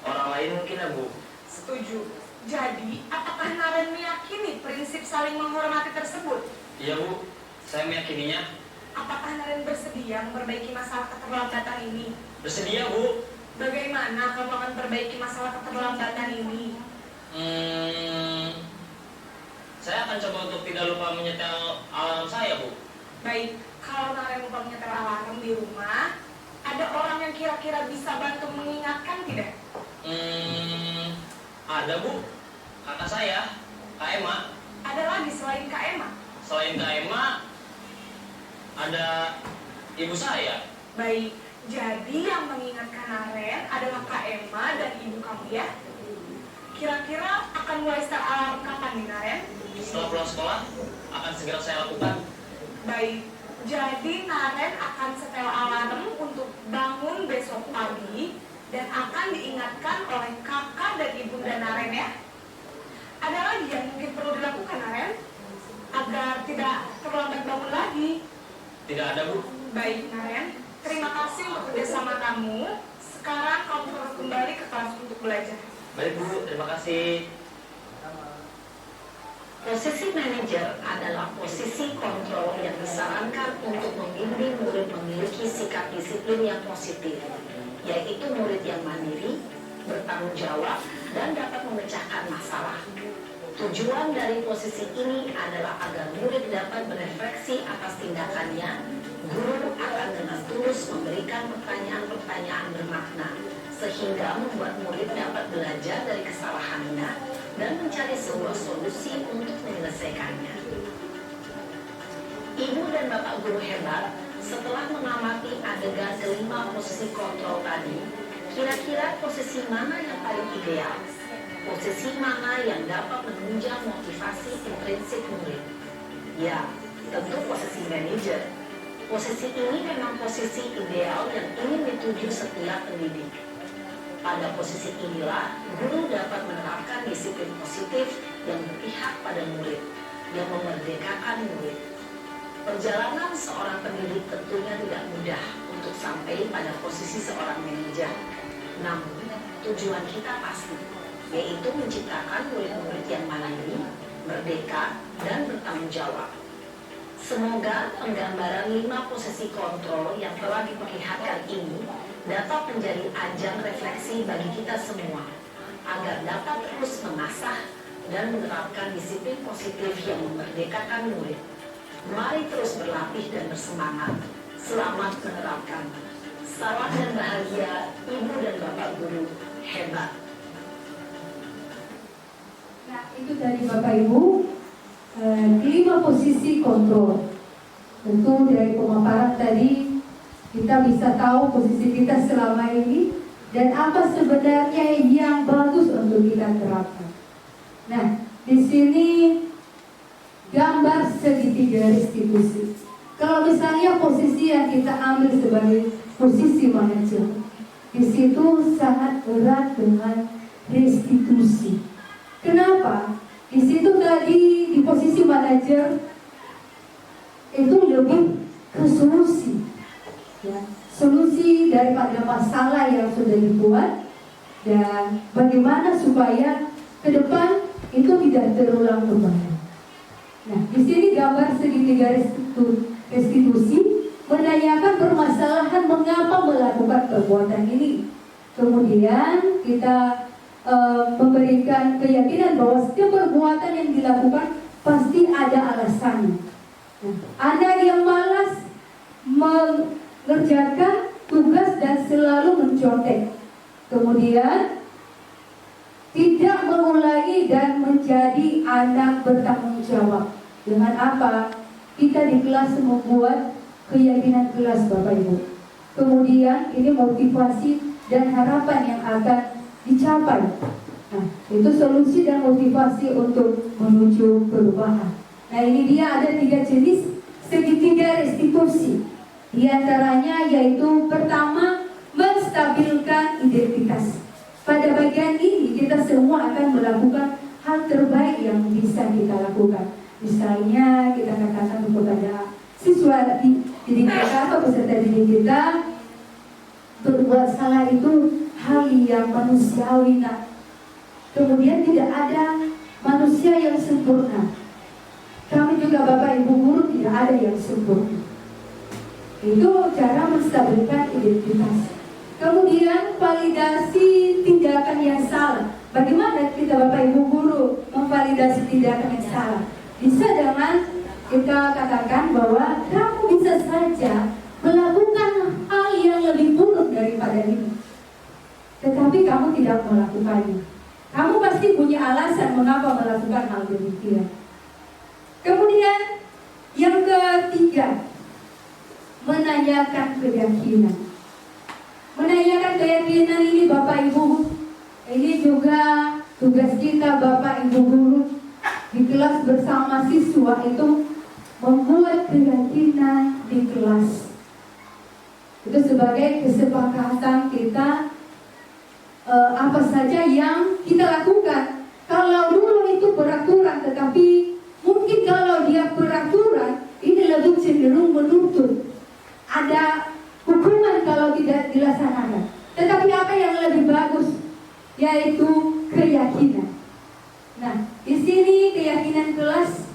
G: orang lain mungkin ya Bu.
F: Setuju. Jadi, apakah Naren meyakini prinsip saling menghormati tersebut?
G: Iya Bu, saya meyakininya.
F: Apakah Naren bersedia memperbaiki masalah keterlambatan ini?
G: Bersedia Bu.
F: Bagaimana kamu akan perbaiki masalah keterlambatan ini?
G: Saya akan coba untuk tidak lupa menyetel alarm saya Bu.
F: Baik, kalau Naren lupa menyetel alarm di rumah, ada orang yang kira-kira bisa bantu mengingatkan tidak?
G: Ada Bu, kakak saya, Kak Emma.
F: Ada lagi selain Kak Emma?
G: Selain Kak Emma, ada ibu saya.
F: Baik, jadi yang mengingatkan Naren adalah Kak Emma dan ibu kamu ya? Kira-kira akan mulai start alarm kapan nih Naren?
G: Setelah pulang sekolah, akan segera saya lakukan.
F: Baik, jadi Naren akan setel alarm untuk bangun besok pagi dan akan diingatkan oleh kakak dan ibunda Naren ya. Ada lagi yang mungkin perlu dilakukan Naren agar tidak terlambat bangun lagi?
G: Tidak ada Bu.
F: Baik Naren, terima kasih untuk kerjasama kamu. Sekarang kamu harus kembali ke kelas untuk belajar.
G: Baik Bu, terima kasih.
E: Posisi manajer adalah posisi kontrol yang disarankan untuk membimbing murid memiliki sikap disiplin yang positif, yaitu murid yang mandiri, bertanggung jawab, dan dapat memecahkan masalah. Tujuan dari posisi ini adalah agar murid dapat berefleksi atas tindakannya. Guru akan dengan tulus memberikan pertanyaan-pertanyaan bermakna, sehingga membuat murid dapat belajar dari kesalahannya dan mencari sebuah solusi untuk menyelesaikannya. Ibu dan Bapak guru hebat, setelah mengamati adegan kelima posisi kontrol tadi, kira-kira posisi mana yang paling ideal? Posisi mana yang dapat menunjang motivasi intrinsik murid? Ya, tentu posisi manajer. Posisi ini memang posisi ideal yang ingin dituju setiap pendidik. Pada posisi inilah, guru dapat menerapkan disiplin positif yang berpihak pada murid, yang memerdekakan murid. Perjalanan seorang pendidik tentunya tidak mudah untuk sampai pada posisi seorang manajer. Namun, tujuan kita pasti, yaitu menciptakan murid-murid yang mandiri, merdeka, dan bertanggung jawab. Semoga penggambaran 5 posisi kontrol yang telah diperlihatkan ini dapat menjadi ajang refleksi bagi kita semua, agar dapat terus mengasah dan menerapkan disiplin positif yang memerdekakan murid. Mari terus berlatih dan bersemangat. Selamat menerapkan. Salam dan bahagia Ibu dan Bapak guru hebat.
D: Nah, itu dari Bapak Ibu 5 posisi kontrol. Tentu dari pemaparan tadi kita bisa tahu posisi kita selama ini dan apa sebenarnya yang bagus untuk kita terapkan. Nah, di sini gambar segitiga restitusi. Kalau misalnya posisi yang kita ambil sebagai posisi manajer, di situ sangat erat dengan restitusi. Kenapa? Di situ tadi di posisi manajer itu lebih ke solusi, ya, solusi daripada masalah yang sudah dibuat dan bagaimana supaya ke depan itu tidak terulang kembali. Nah, di sini gambar segitiga restitusi menanyakan permasalahan mengapa melakukan perbuatan ini. Kemudian kita memberikan keyakinan bahwa setiap perbuatan yang dilakukan pasti ada alasannya. Nah, anak yang malas mengerjakan tugas dan selalu mencontek, kemudian tidak mengulangi dan menjadi anak bertanggung jawab. Dengan apa? Kita di kelas membuat keyakinan kelas Bapak Ibu. Kemudian ini motivasi dan harapan yang akan dicapai. Nah, itu solusi dan motivasi untuk menuju perubahan. Nah, ini dia ada 3 jenis segitiga restitusi. Di antaranya yaitu pertama, menstabilkan identitas. Pada bagian ini kita semua akan melakukan hal terbaik yang bisa kita lakukan. Misalnya kita katakan kepada siswa didik kita atau peserta didik kita, berbuat salah itu hal yang manusiawi, nak. Kemudian tidak ada manusia yang sempurna. Kami juga Bapak Ibu guru tidak ada yang sempurna. Itu cara menstabilkan identitas. Kemudian validasi tindakan yang salah. Bagaimana kita Bapak Ibu guru memvalidasi tindakan yang salah? Bisa dengan kita katakan bahwa kamu bisa saja melakukan hal yang lebih buruk daripada ini, tetapi kamu tidak melakukannya. Kamu pasti punya alasan mengapa melakukan hal demikian. Kemudian yang ketiga, menanyakan keyakinan. Menanyakan keyakinan ini Bapak Ibu, ini juga tugas kita Bapak Ibu guru di kelas bersama siswa itu membuat keyakinan di kelas. Itu sebagai kesepakatan kita apa saja yang kita lakukan. Kalau dulu itu peraturan, tetapi mungkin kalau dia peraturan ini lebih cenderung menuntut. Ada hukuman kalau tidak dilaksanakan. Tetapi apa yang lebih bagus? Yaitu keyakinan. Nah, di sini keyakinan kelas,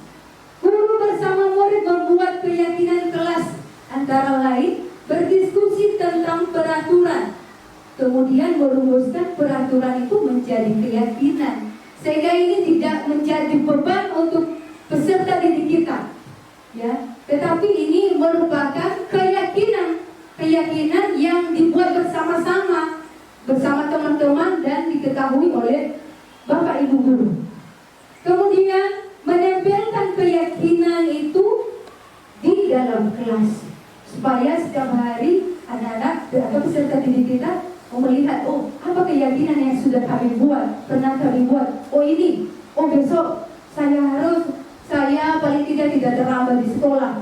D: guru bersama murid membuat keyakinan kelas, antara lain berdiskusi tentang peraturan, kemudian merumuskan peraturan itu menjadi keyakinan, sehingga ini tidak menjadi beban untuk peserta didik kita, ya. Tetapi ini merupakan keyakinan yang dibuat bersama-sama bersama teman-teman dan diketahui oleh Bapak Ibu guru. Kemudian menempelkan keyakinan itu di dalam kelas, supaya setiap hari anak-anak atau peserta didik kita melihat, oh apa keyakinan yang sudah kami buat, pernah kami buat. Oh ini, oh besok saya paling tidak terlambat di sekolah,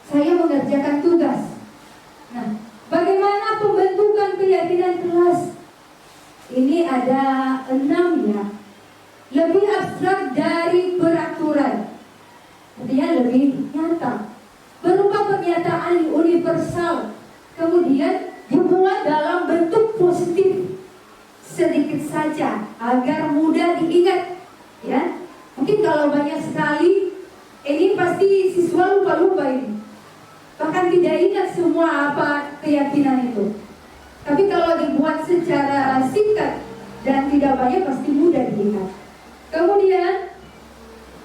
D: saya mengerjakan tugas. Nah, bagaimana pembentukan keyakinan kelas? Ini ada 6 ya. Lebih abstrak dari peraturan, artinya lebih nyata, berupa pernyataan universal, kemudian dibuat dalam bentuk positif, sedikit saja agar mudah diingat, ya. Mungkin kalau banyak sekali, ini pasti siswa lupa-lupa ini, bahkan tidak ingat semua apa keyakinan itu. Tapi kalau dibuat secara singkat dan tidak banyak, pasti mudah diingat. Kemudian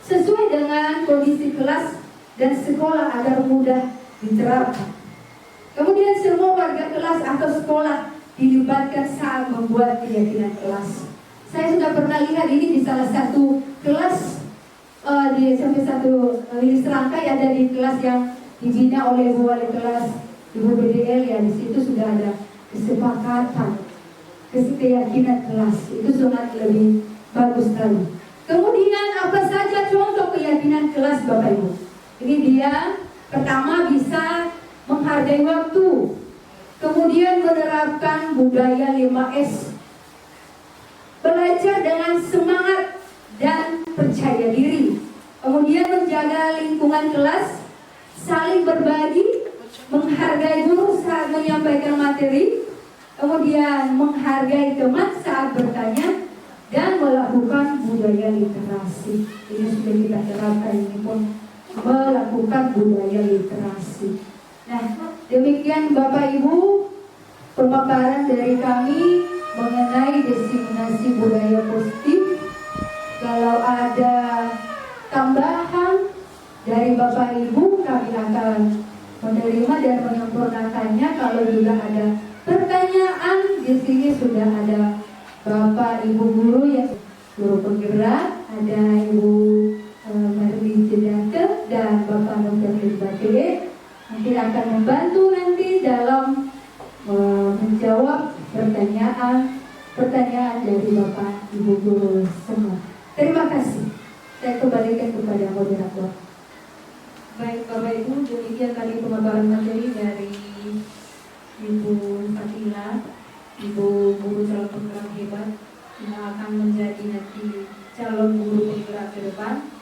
D: sesuai dengan kondisi kelas dan sekolah agar mudah diterapkan. Kemudian semua warga kelas atau sekolah dilibatkan saat membuat keyakinan kelas. Saya sudah pernah lihat ini di salah satu kelas, di sampai satu serangkai ada di kelas yang dibina oleh Bu Wali kelas Ibu BDL, ya. Di situ sudah ada kesepakatan, keyakinan kelas. Itu sangat lebih bagus sekali. Kemudian apa saja contoh keyakinan kelas Bapak Ibu? Ini dia. Pertama, bisa menghargai waktu. Kemudian menerapkan budaya 5S. Belajar dengan semangat dan percaya diri. Kemudian menjaga lingkungan kelas, saling berbagi, menghargai guru saat menyampaikan materi, kemudian menghargai teman saat bertanya, dan melakukan budaya literasi. Ini sudah kita terapkan, ini pun melakukan budaya literasi. Nah, demikian Bapak Ibu pemaparan dari kami mengenai diseminasi budaya positif. Kalau ada tambahan dari Bapak Ibu, kami akan menerima dan menyempurnakannya. Kalau juga ada pertanyaan, di sini sudah ada Bapak Ibu guru yang guru penggerak, ada Ibu Marli Jedake dan Bapak Nofir Batie, nanti akan membantu nanti dalam menjawab pertanyaan dari Bapak Ibu guru semua. Terima kasih. Saya kembalikan kepada moderator.
B: Baik Bapak Ibu Ibu, demikian tadi pemaparan materi dari Ibu Fatila, Ibu guru calon penggerak hebat yang akan menjadi nanti calon guru penggerak ke depan.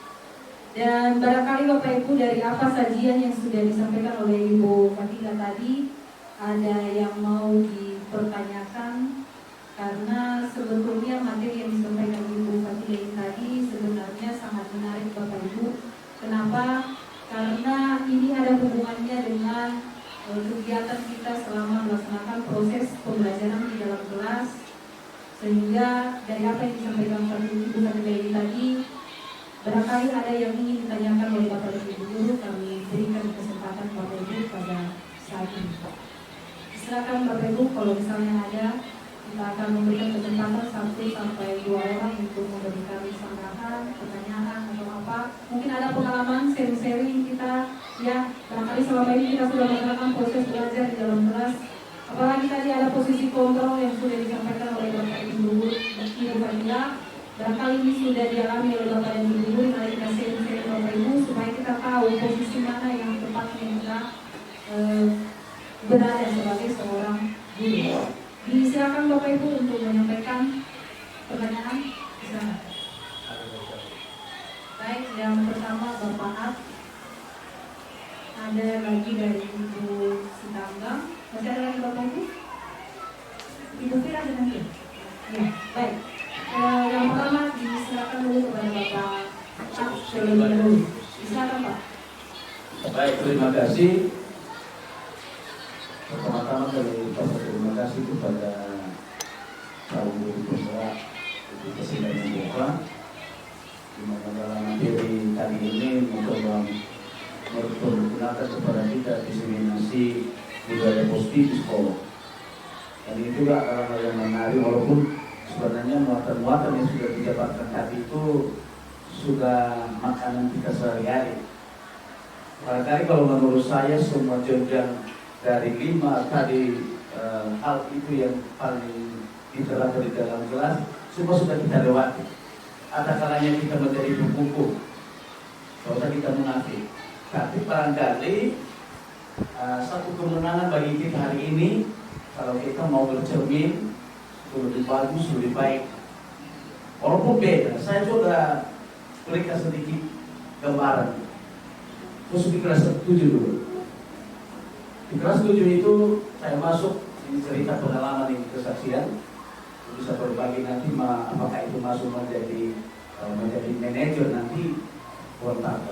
B: Dan barangkali Bapak Ibu dari apa sajian yang sudah disampaikan oleh Ibu Fatila tadi, ada yang mau dipertanyakan, karena sebetulnya materi yang disampaikan Ibu Fatila ini tadi sebenarnya sangat menarik Bapak Ibu. Kenapa? Karena ini ada hubungannya dengan kegiatan kita selama melaksanakan proses pembelajaran di dalam kelas, sehingga dari apa yang disampaikan Ibu Fatila ini tadi, barangkali ada yang ingin ditanyakan oleh Bapak Ibu guru, kami berikan kesempatan Bapak Ibu pada saat ini. Silakan Bapak Ibu, kalau misalnya ada, kita akan memberikan kesempatan 1 sampai 2 orang untuk memberikan sanggahan, pertanyaan atau apa. Mungkin ada pengalaman sharing-sharing kita, ya barangkali selama ini kita sudah melakukan proses belajar di dalam kelas. Apalagi tadi ada posisi kontrol yang sudah disampaikan oleh Bapak Ibu guru, Ibu Fatila. Barangkali ini sudah dialami oleh Bapak dan Ibu guru, mari kita sharing-sharing Bapak Ibu supaya kita tahu posisi mana yang tepatnya kita berada sebagai seorang guru. Disilakan Bapak Ibu untuk menyampaikan pertanyaan. Silakan. Baik, yang pertama Bapak Ab. Ada lagi dari Ibu Sitanggang. Masih ada lagi Bapak Ibu? Ibu Fira ada nanti? Ya, baik. Yang pertama disilakan dulu kepada Bapak Ab terlebih dahulu. Silakan Pak.
H: Baik, terima kasih. Pertama-tama terima kasih kepada kaum guru penggerak untuk kesediaan Bapak, di mana dalam materi kali ini mencoba mempergunakan kepada kita diseminasi budaya positif di sekolah. Dan ini juga hal yang menarik, walaupun sebenarnya muatan-muatan yang sudah didapatkan tadi itu sudah makanan kita sehari-hari. Barangkali kalau menurut saya semua jenjang dari 5 tadi hal itu yang paling diterapkan di dalam kelas semua sudah kita lewati. Ada kalanya kita menjadi buku-buku, kalau kita munafik. Tapi barangkali satu kemenangan bagi kita hari ini, kalau kita mau bercermin lebih bagus, lebih baik. Walaupun beda, saya juga berikan sedikit gambaran. Khusus di kelas 7 dulu. Di kelas 7 itu saya masuk, ini cerita pengalaman ini, kesaksian. Bisa berbagi nanti apakah itu masuk menjadi manajer nanti kontak.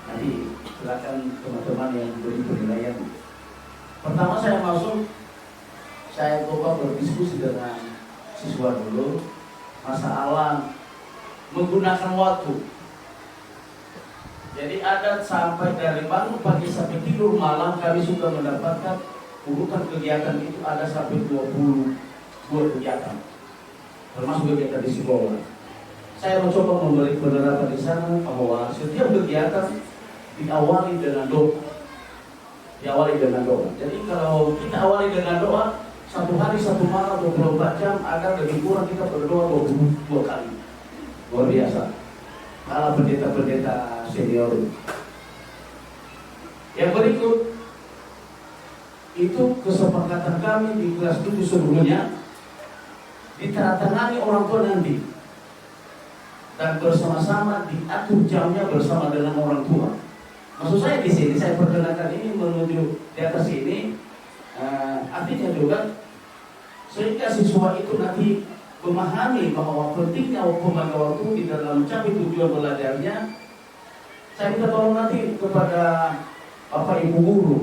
H: Nanti silakan teman-teman yang beri penilaian. Pertama saya masuk, saya coba berdiskusi dengan siswa dulu masalah menggunakan waktu. Jadi ada sampai dari bangun pagi sampai tidur malam kami sudah mendapatkan urutan kegiatan itu ada sampai 22 kegiatan, termasuk kegiatan di sekolah. Saya mencoba memberi penerapan di sana bahwa setiap kegiatan diawali dengan doa. Jadi kalau kita awali dengan doa, 1 hari 1 malam 24 jam, agar lebih kurang kita berdoa 22 kali. Luar biasa. Kalau pendeta-pendeta senior. Yang berikut itu kesepakatan kami di kelas 7 sebelumnya, ditandatangani orang tua nanti dan bersama-sama diatur jamnya bersama dengan orang tua. Maksud saya di sini, saya perkenalkan ini menuju di atas ini, artinya juga sehingga siswa itu nanti memahami bahwa pentingnya pembagi waktu di dalam mencapai tujuan belajarnya. Saya minta tolong nanti kepada Bapak Ibu guru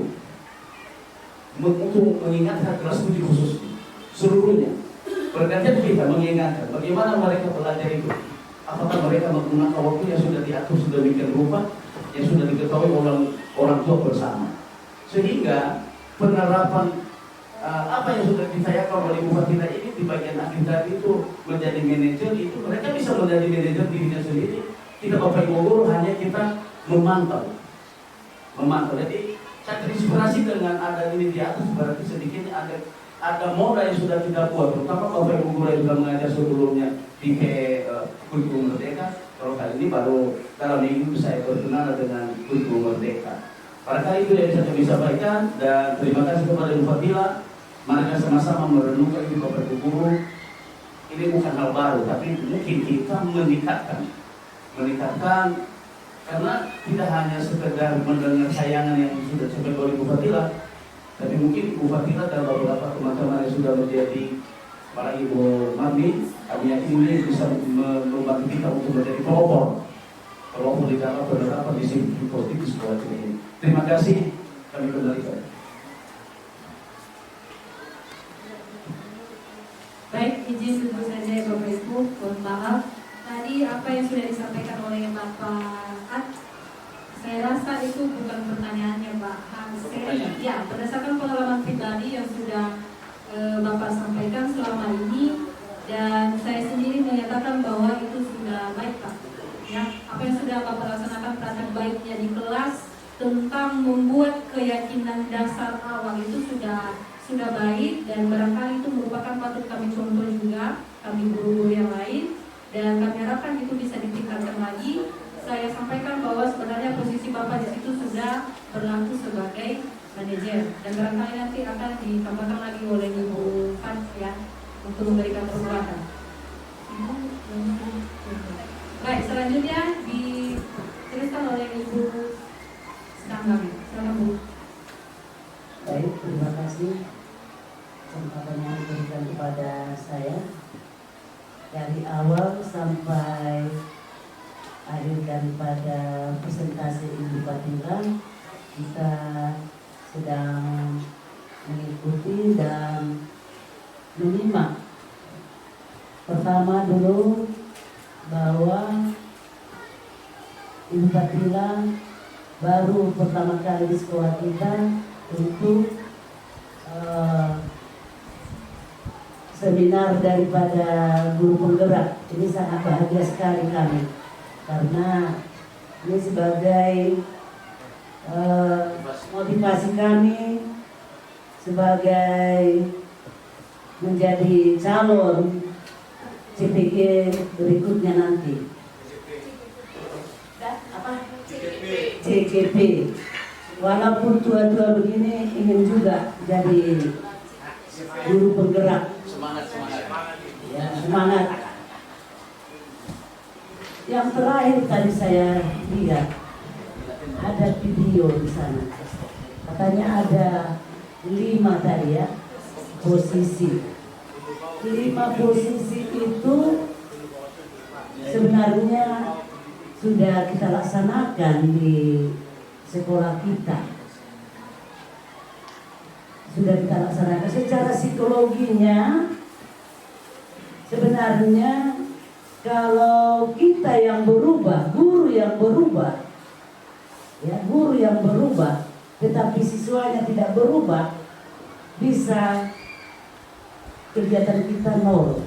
H: untuk mengingatkan kelas 7 khusus seluruhnya. Bergantian kita mengingatkan bagaimana mereka belajar itu. Apakah mereka menggunakan waktu yang sudah diatur sudah bikin rupa, yang sudah diketahui orang tua bersama. Sehingga penerapan apa yang sudah ditanyakan oleh Ibu Fatila ini di bagian akhir tadi itu menjadi manajer, itu mereka bisa menjadi manajer dirinya sendiri. Kita Bapak Ibu guru hanya kita memantau. Jadi saya terinspirasi dengan ada ini di atas, berarti sedikitnya ada modal yang sudah kita buat, terutama Bapak Ibu guru yang sudah mengajar sebelumnya di kurikulum Merdeka. Kalau kali ini baru dalam minggu saya berkenalan dengan kurikulum Merdeka. Barangkali itu yang saya bisa sampaikan, dan terima kasih kepada Ibu Fadila. Mari sama-sama merenungkan Ibu Bapak Ibu Guru. Ini bukan hal baru, tapi mungkin kita meningkatkan karena tidak hanya sekedar mendengar sayangan yang sudah disampaikan oleh Ibu Fadila, tapi mungkin Ibu Fadila dan beberapa teman-teman yang sudah menjadi para Ibu Mami, kami yakin ini bisa membantu kita untuk menjadi pelopor di dalam beberapa disiplin politik di sekolah ini. Terima kasih, kami kembalikan.
B: Baik, izin tentu saja Bapak Ibu, mohon maaf. Tadi apa yang sudah disampaikan oleh Bapak At, saya rasa itu bukan pertanyaannya Pak Hansen. Ya, berdasarkan pengalaman pribadi yang sudah Bapak sampaikan selama ini, dan saya sendiri menyatakan bahwa itu sudah baik Pak. Ya, apa yang sudah Bapak laksanakan praktek baiknya di kelas tentang membuat keyakinan dasar awal itu sudah baik, dan barangkali itu merupakan patut kami contoh juga kami guru-guru yang lain, dan kami harapkan itu bisa ditingkatkan lagi. Saya sampaikan bahwa sebenarnya posisi Bapak di situ sudah berlaku sebagai manajer, dan barangkali nanti akan ditambahkan lagi oleh Ibu Fat ya untuk memberikan perbuatan. Baik, selanjutnya dituliskan oleh Ibu Sedanggang. Silakan Bu.
I: Baik, terima kasih kesempatan yang diberikan kepada saya. Dari awal sampai akhir daripada presentasi Ibu Fadila, kita sedang mengikuti dan menyimak. Pertama dulu bahwa Ibu Fadila baru pertama kali di sekolah kita untuk seminar daripada guru penggerak. Ini sangat bahagia sekali kami, karena ini sebagai motivasi kami sebagai menjadi calon CPG berikutnya nanti. CGP. Walaupun tua-tua begini ingin juga jadi guru penggerak.
H: Semangat.
I: Ya, semangat. Yang terakhir tadi saya lihat ada video di sana. Katanya ada 5 tadi ya posisi. 5 posisi itu sebenarnya sudah kita laksanakan di sekolah kita. Sudah kita laksanakan secara psikologinya. Sebenarnya kalau kita yang berubah, guru yang berubah, ya guru yang berubah, tetapi siswanya tidak berubah, bisa kegiatan kita nol.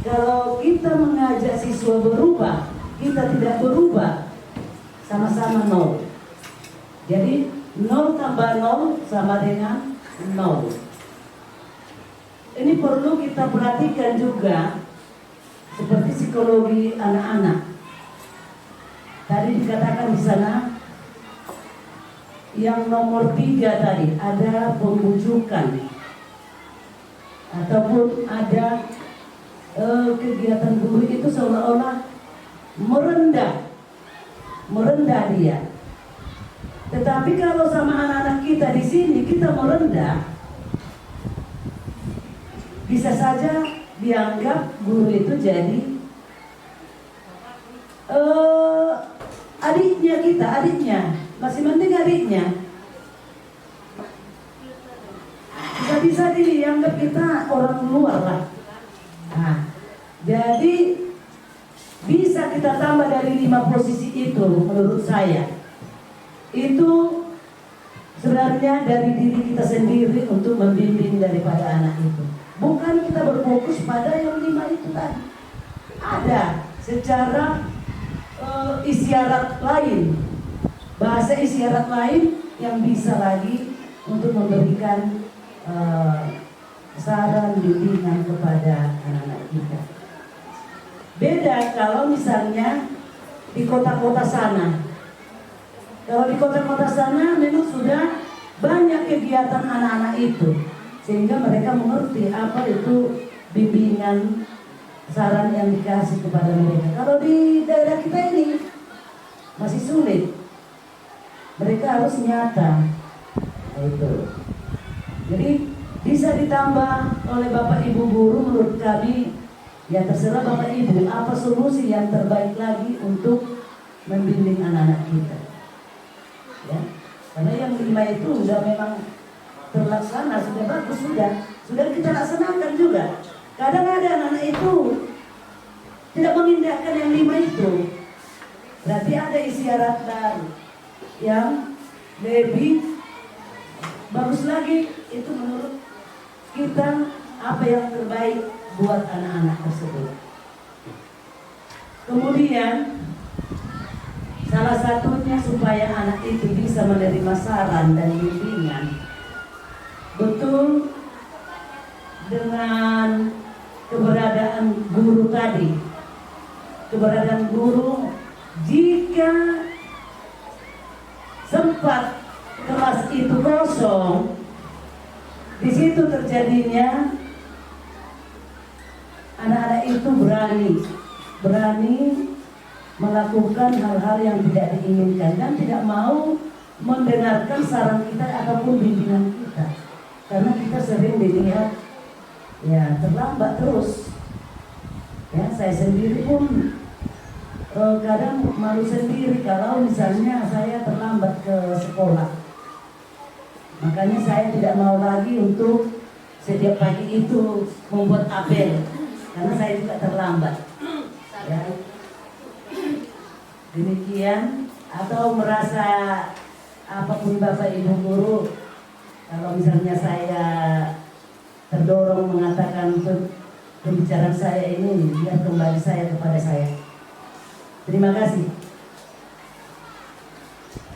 I: Kalau kita mengajak siswa berubah, kita tidak berubah, sama-sama nol. Jadi 0 tambah 0 sama dengan 0. Ini perlu kita perhatikan juga, seperti psikologi anak-anak. Tadi dikatakan di sana, yang nomor 3 tadi ada pembujukan ataupun ada kegiatan guru itu seolah-olah merendah dia. Tetapi kalau sama anak-anak kita di sini kita merendah, bisa saja dianggap guru itu jadi adiknya, masih penting adiknya. Bisa dianggap kita orang luar lah. Nah, jadi bisa kita tambah dari 5 posisi itu menurut saya. Itu sebenarnya dari diri kita sendiri untuk membimbing daripada anak itu. Bukan kita berfokus pada yang 5 itu tadi. Ada secara isyarat lain, bahasa isyarat lain yang bisa lagi untuk memberikan saran bimbingan kepada anak-anak kita. Beda kalau misalnya di kota-kota sana, Kalau di kota-kota sana memang sudah banyak kegiatan anak-anak itu, sehingga mereka mengerti apa itu bimbingan, saran yang dikasih kepada mereka. Kalau di daerah kita ini masih sulit, mereka harus nyata. Itu. Jadi bisa ditambah oleh Bapak Ibu guru, menurut kami ya terserah Bapak Ibu apa solusi yang terbaik lagi untuk membimbing anak-anak kita. Ya, karena yang 5 itu sudah memang terlaksana, sudah bagus, sudah kita laksanakan juga. Kadang ada anak-anak itu tidak memindahkan yang 5 itu, berarti ada isyarat baru yang lebih bagus lagi. Itu menurut kita apa yang terbaik buat anak-anak tersebut. Kemudian salah satunya supaya anak itu bisa menerima saran dan bimbingan betul dengan keberadaan guru tadi. Keberadaan guru, jika sempat kelas itu kosong, di situ terjadinya anak-anak itu berani melakukan hal-hal yang tidak diinginkan dan tidak mau mendengarkan saran kita ataupun bimbingan kita, karena kita sering dilihat ya terlambat terus. Ya, saya sendiri pun kadang malu sendiri kalau misalnya saya terlambat ke sekolah. Makanya saya tidak mau lagi untuk setiap pagi itu membuat apel, karena saya juga terlambat. Ya. Demikian, atau merasa apapun Bapak Ibu guru, kalau misalnya saya terdorong mengatakan pembicaraan saya ini, biar kembali saya kepada saya. Terima kasih.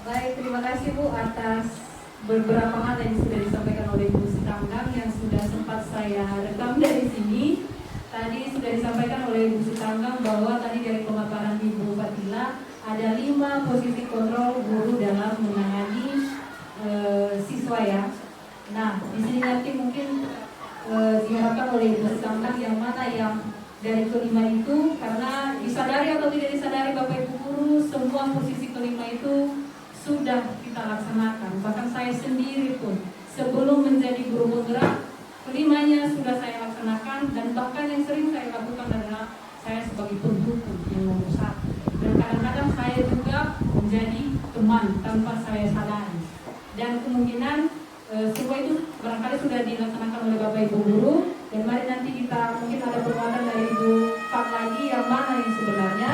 B: Baik, terima kasih Bu atas beberapa hal yang sudah disampaikan oleh Bu Sitanggang yang sudah sempat saya rekam dari sini. Tadi sudah disampaikan oleh Bu Sitanggang bahwa tadi dari pemaparan Ibu Fatila ada 5 posisi kontrol guru dalam menangani siswa ya. Nah, di sini nanti mungkin diharapkan oleh Ibu Sitanggang yang mana yang dari kelima itu, karena disadari atau tidak disadari Bapak Ibu guru, semua posisi kelima itu sudah kita laksanakan. Bahkan saya sendiri pun sebelum menjadi guru penggerak, kelimanya sudah saya laksanakan, dan bahkan yang sering saya lakukan adalah saya sebagai pendukung yang nomor 1. Dan kadang-kadang saya juga menjadi teman tanpa saya sadari. Dan kemungkinan semua itu barangkali sudah dilaksanakan oleh Bapak Ibu guru. Dan mari nanti kita mungkin ada perbuatan dari Ibu Pak lagi yang mana yang sebenarnya.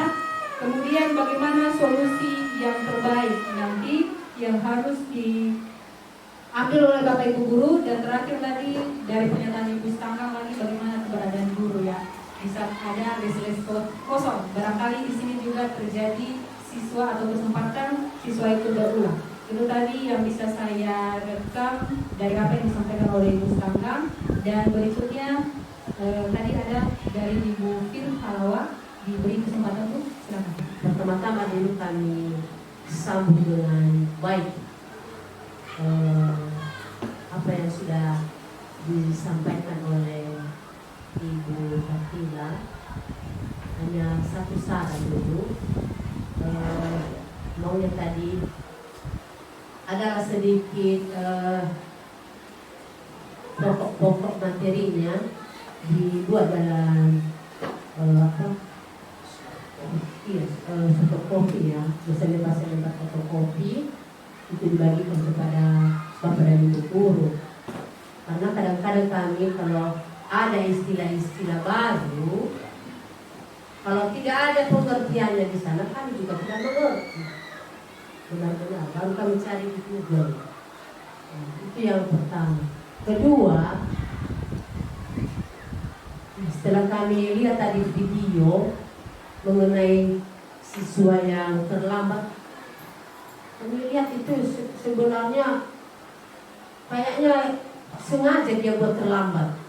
B: Kemudian bagaimana solusi yang terbaik nanti yang harus diambil oleh Bapak Ibu guru. Dan terakhir tadi dari pernyataan Ibu Sitanggang lagi bagaimana keberadaan guru ya. Bisa ada les kosong. Barangkali di sini juga terjadi siswa atau kesempatan siswa itu berulang. Itu tadi yang bisa saya rekam dari apa yang disampaikan oleh Ibu Sitanggang. Dan berikutnya tadi ada dari Ibu Fir Halawa, diberi kesempatan Bu, silakan.
J: Pertama-tama dulu kami sambung dengan baik apa yang sudah disampaikan oleh Ibu Fatila. Hanya satu saran dulu, maunya tadi adalah sedikit pokok-pokok materinya dibuat dalam fotokopi ya, lembar fotokopi itu dibagikan kepada Bapak dan Ibu guru. Karena kadang-kadang kami kalau ada istilah-istilah baru, kalau tidak ada pengertiannya di sana, kami juga tidak mengerti. Benar-benar baru kami cari di Google. Itu yang pertama. Kedua, setelah kami lihat tadi video mengenai siswa yang terlambat, kami lihat itu sebenarnya kayaknya sengaja dia buat terlambat.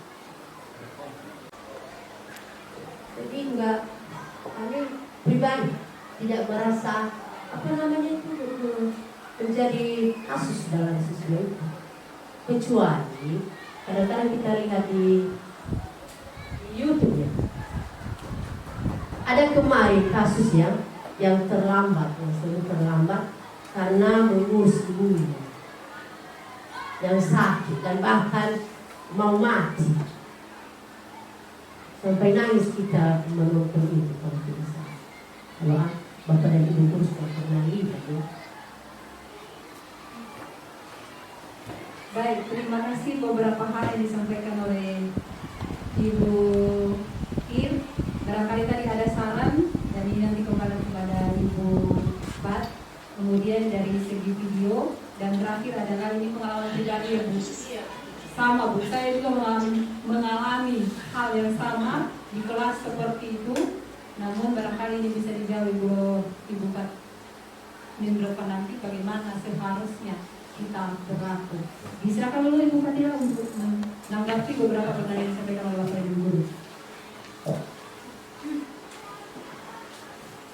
J: Jadi kami pribadi tidak merasa apa namanya itu menjadi kasus dalam siswa itu. Kecuali kadang-kadang kita lihat di YouTube ya, ada kemarin kasus yang terlambat, yang selalu terlambat karena mengurus ibunya yang sakit dan bahkan mau mati, sampai nangis kita menonton itu kalau tidak salah. Kalau bapak dan ibu guru sudah pernah lihat ya.
B: Baik, terima kasih beberapa hal yang disampaikan oleh Ibu Ir. Barangkali tadi ada saran dan ini nanti kembali kepada Ibu Bat. Kemudian dari segi video dan terakhir adalah ini pengalaman pribadi ya Bu. Sama Bu, saya juga mengalami hal yang sama di kelas seperti itu. Namun barangkali ini bisa dijawab Ibu Bat minggu depan nanti bagaimana seharusnya kita berlaku. Diserahkan dulu Ibu Fatila untuk menanggapi beberapa pertanyaan yang disampaikan oleh Bapak Ibu Guru.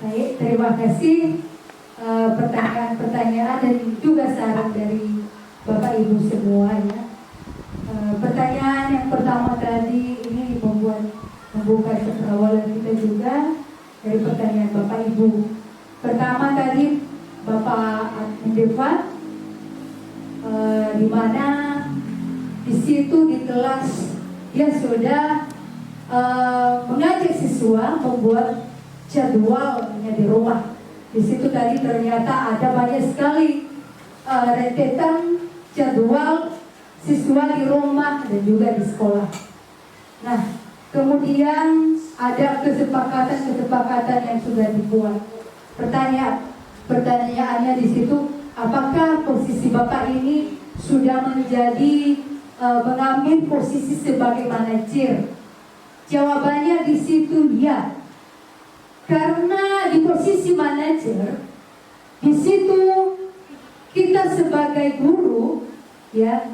D: Baik, terima kasih pertanyaan-pertanyaan dan juga saran dari Bapak Ibu semua ya. Pertanyaan yang pertama tadi ini membuka cakrawala kita juga dari pertanyaan Bapak Ibu. Pertama tadi Bapak Admin di mana di situ di kelas dia sudah mengajak siswa membuat jadwalnya di rumah. Di situ tadi ternyata ada banyak sekali rentetan jadwal siswa di rumah dan juga di sekolah. Nah, kemudian ada kesepakatan yang sudah dibuat. Pertanyaannya di situ, apakah posisi Bapak ini sudah menjadi mengambil posisi sebagai manajer? Jawabannya di situ ya. Karena di posisi manajer, di situ kita sebagai guru ya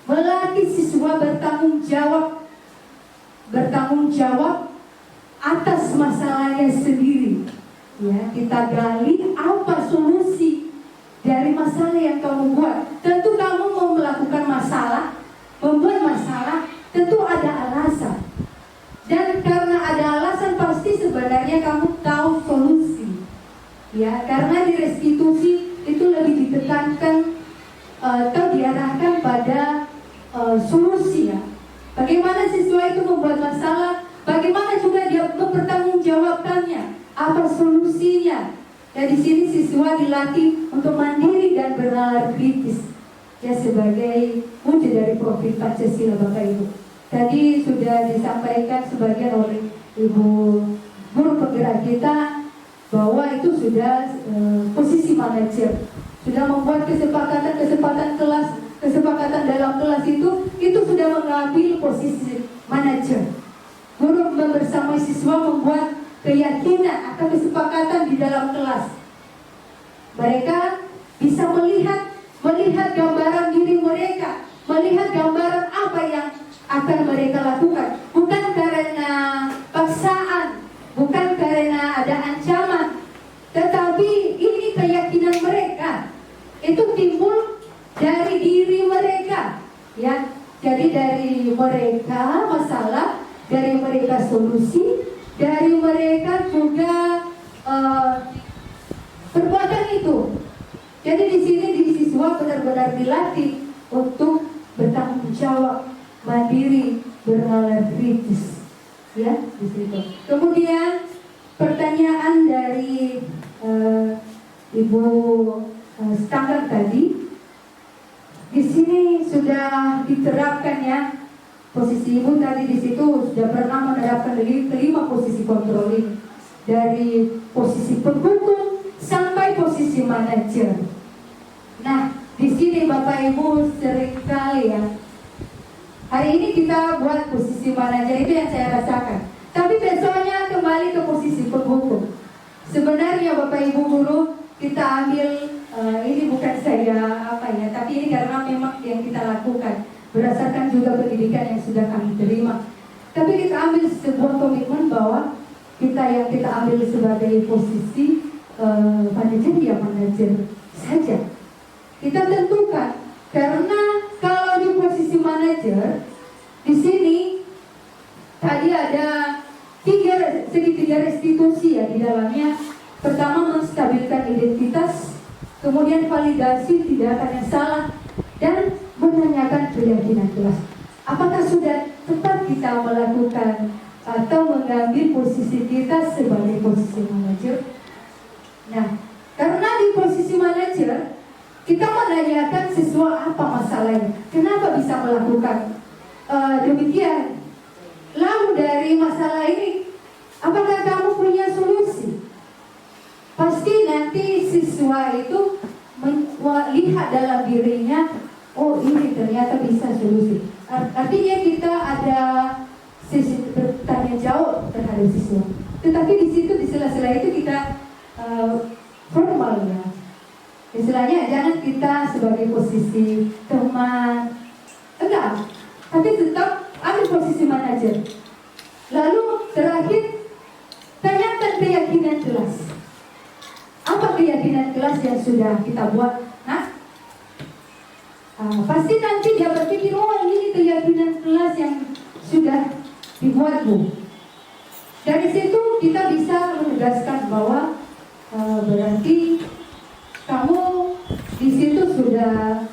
D: melatih siswa bertanggung jawab atas masalahnya sendiri. Ya, kita gali apa solusi dari masalah yang kamu buat. Tentu kamu mau melakukan membuat masalah, tentu ada alasan. Dan karena ada alasan pasti sebenarnya kamu tahu solusi. Ya, karena di restitusi itu lebih ditekankan atau diarahkan pada solusi ya. Bagaimana siswa itu membuat masalah, bagaimana juga dia mempertanggungjawabkannya, apa solusinya. Ya, di sini siswa dilatih untuk mandiri dan bernalar kritis. Ya, sebagai wujud dari profil Pancasila Bapak Ibu. Tadi sudah disampaikan sebagian oleh Ibu Guru penggerak kita bahwa itu sudah posisi manajer, sudah membuat kesepakatan kelas, kesepakatan dalam kelas itu sudah mengambil posisi manajer. Guru bersama siswa membuat keyakinan akan kesepakatan di dalam kelas. Mereka bisa melihat gambaran diri mereka, melihat gambaran apa yang akan mereka lakukan, bukan karena paksaan, bukan karena ada ancaman, tetapi ini keyakinan mereka itu timbul dari diri mereka, ya. Jadi dari mereka masalah, dari mereka solusi, dari mereka juga perbuatan itu. Jadi di sini di siswa benar-benar dilatih untuk bertanggung jawab, mandiri, bernalar kritis, ya di situ. Kemudian pertanyaan dari Ibu Stanggang tadi, di sini sudah diterapkan ya posisi Ibu tadi di situ sudah pernah menerapkan kelima posisi kontrol ini, dari posisi penghukum sampai posisi manajer. Nah, di sini Bapak Ibu seringkali ya, hari ini kita buat posisi manajer itu yang saya rasakan. Tapi besoknya kembali ke posisi penghukum. Sebenarnya Bapak Ibu Guru kita ambil ini bukan saya tapi ini karena memang yang kita lakukan berdasarkan juga pendidikan yang sudah kami terima. Tapi kita ambil sebuah komitmen bahwa yang kita ambil sebagai posisi manajer ya manajer saja. kita tentukan. Karena kalau di posisi manajer, di sini tadi ada tiga restitusi ya di dalamnya. Pertama, menstabilkan identitas, kemudian validasi tindakan yang salah, dan menanyakan keyakinan kelas. Apakah sudah tepat kita melakukan atau mengambil posisi kita sebagai posisi manajer? Nah, karena di posisi manajer kita menanyakan sesuai apa masalahnya, kenapa bisa melakukan demikian. Lalu dari masalah ini, apakah kamu punya solusi? Pasti nanti siswa itu melihat dalam dirinya, oh ini ternyata bisa solusi. Artinya kita ada sisi bertanya jawab terhadap siswa. Tetapi di situ di sela-sela itu kita formal ya. Istilahnya jangan kita sebagai posisi teman, enggak, tapi tetap ambil posisi manajer. Lalu terakhir, tanyakan keyakinan kelas. Apa keyakinan kelas yang sudah kita buat? Nah, pasti nanti dia berpikir, oh ini keyakinan kelas yang sudah dibuatmu. Dari situ kita bisa menegaskan bahwa berarti kamu di situ sudah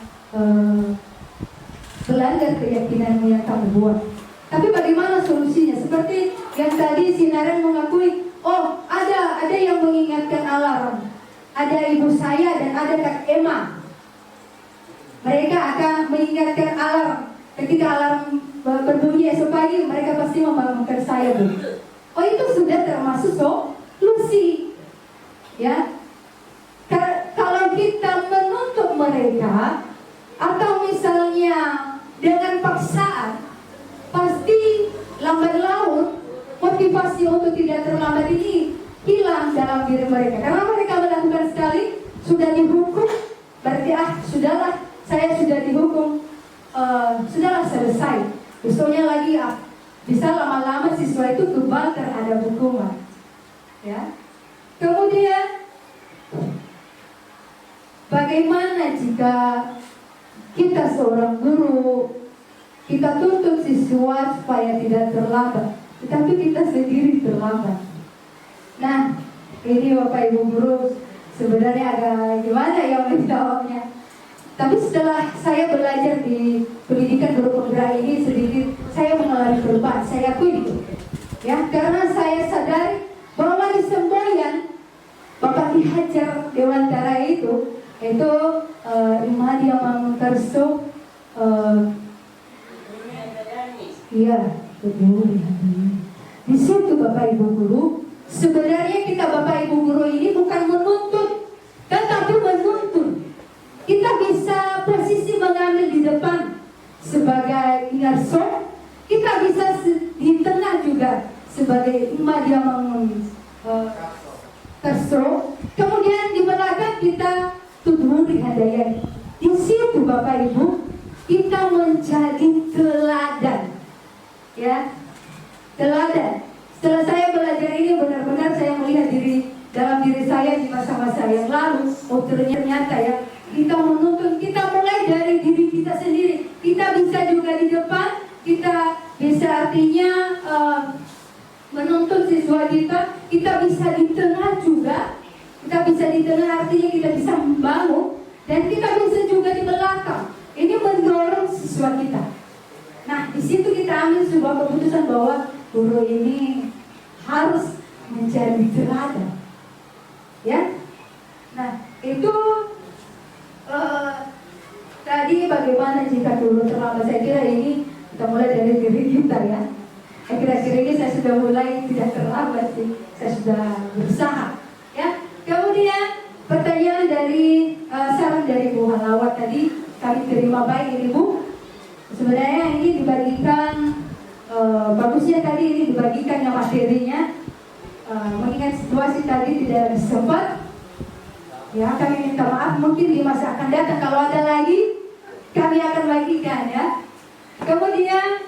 D: melanggar keyakinanmu yang kamu buat. Tapi bagaimana solusinya? Seperti yang tadi si Naren mengakui, oh ada yang mengingatkan alarm. Ada ibu saya dan ada Kak Emma. Mereka akan mengingatkan alarm. Ketika alarm berbunyi esok pagi, mereka pasti membangunkan saya, Bu. Oh itu sudah termasuk solusi, ya. Kalau kita menuntut mereka atau misalnya dengan paksaan, pasti lambat laun motivasi untuk tidak terlambat ini hilang dalam diri mereka. Karena mereka melakukan sekali, sudah dihukum, berarti sudahlah, saya sudah dihukum, sudahlah selesai. Besoknya lagi bisa lama-lama siswa itu kebal terhadap hukuman. Ya. Kemudian bagaimana jika kita seorang guru, kita tuntut siswa supaya tidak terlambat, tetapi kita sendiri terlambat. Nah, ini Bapak Ibu Guru sebenarnya agak gimana ya menjawabnya. Tapi setelah saya belajar di pendidikan guru penggerak ini sedikit, saya mengalami perubahan, saya akui itu. Ya, karena saya sadari bahwa di semboyan Bapak Ki Hajar Dewantara itu Imadiya Mangunkarso, iya, betul. Di situ Bapak Ibu Guru, sebenarnya kita Bapak Ibu Guru ini bukan menuntut, tetapi menuntun. Kita bisa posisi mengambil di depan sebagai ingarso, kita bisa di tengah juga sebagai Imadiya Mangunkarso. Kemudian di belakang kita Tudhuri Handayani. Di situ Bapak Ibu kita menjadi teladan, ya, teladan. Setelah saya belajar ini benar-benar saya melihat dalam diri saya di masa-masa yang lalu. Oh ternyata ya, kita menuntun, kita mulai dari diri kita sendiri. Kita bisa juga di depan, kita bisa artinya menuntun siswa kita bisa di tengah juga. Kita bisa di tengah artinya kita bisa membangun, dan kita bisa juga di belakang. Ini mendorong siswa kita. Nah, di situ kita ambil sebuah keputusan bahwa guru ini harus menjadi teladan. Ya. Nah, itu tadi bagaimana jika guru terlambat. Saya kira ini kita mulai dari diri kita ya. Akhir-akhir ini saya sudah mulai tidak terlambat sih. Saya sudah berusaha. Ya. Kemudian pertanyaan dari saran dari Bu Halawat tadi kami terima baik ini Bu. Sebenarnya ini dibagikan bagusnya tadi ini dibagikan yang materinya. Mengingat situasi tadi tidak sempat, ya kami minta maaf. Mungkin di masa akan datang kalau ada lagi kami akan bagikan ya. Kemudian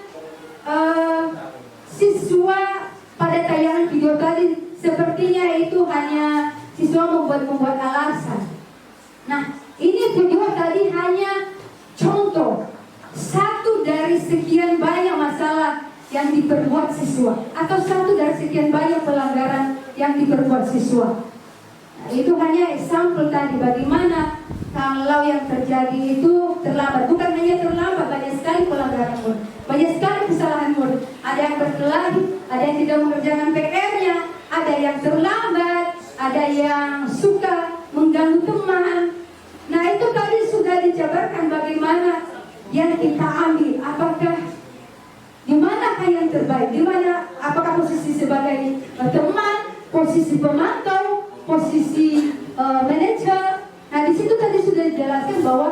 D: siswa pada tayangan video tadi sepertinya itu hanya siswa membuat alasan. Nah, Ini video tadi hanya contoh satu dari sekian banyak masalah yang diperbuat siswa, atau satu dari sekian banyak pelanggaran yang diperbuat siswa. Nah, itu hanya sampel tadi bagaimana kalau yang terjadi itu terlambat. Bukan hanya terlambat, banyak sekali pelanggaran murid, banyak sekali kesalahan murid. Ada yang berkelahi, ada yang tidak mengerjakan PR-nya, ada yang terlambat, ada yang suka mengganggu teman. Nah itu tadi sudah dijabarkan bagaimana yang kita ambil. Apakah di manakah yang terbaik? Di mana? Apakah posisi sebagai teman, posisi pemantau, posisi manajer? Nah di situ tadi sudah dijelaskan bahwa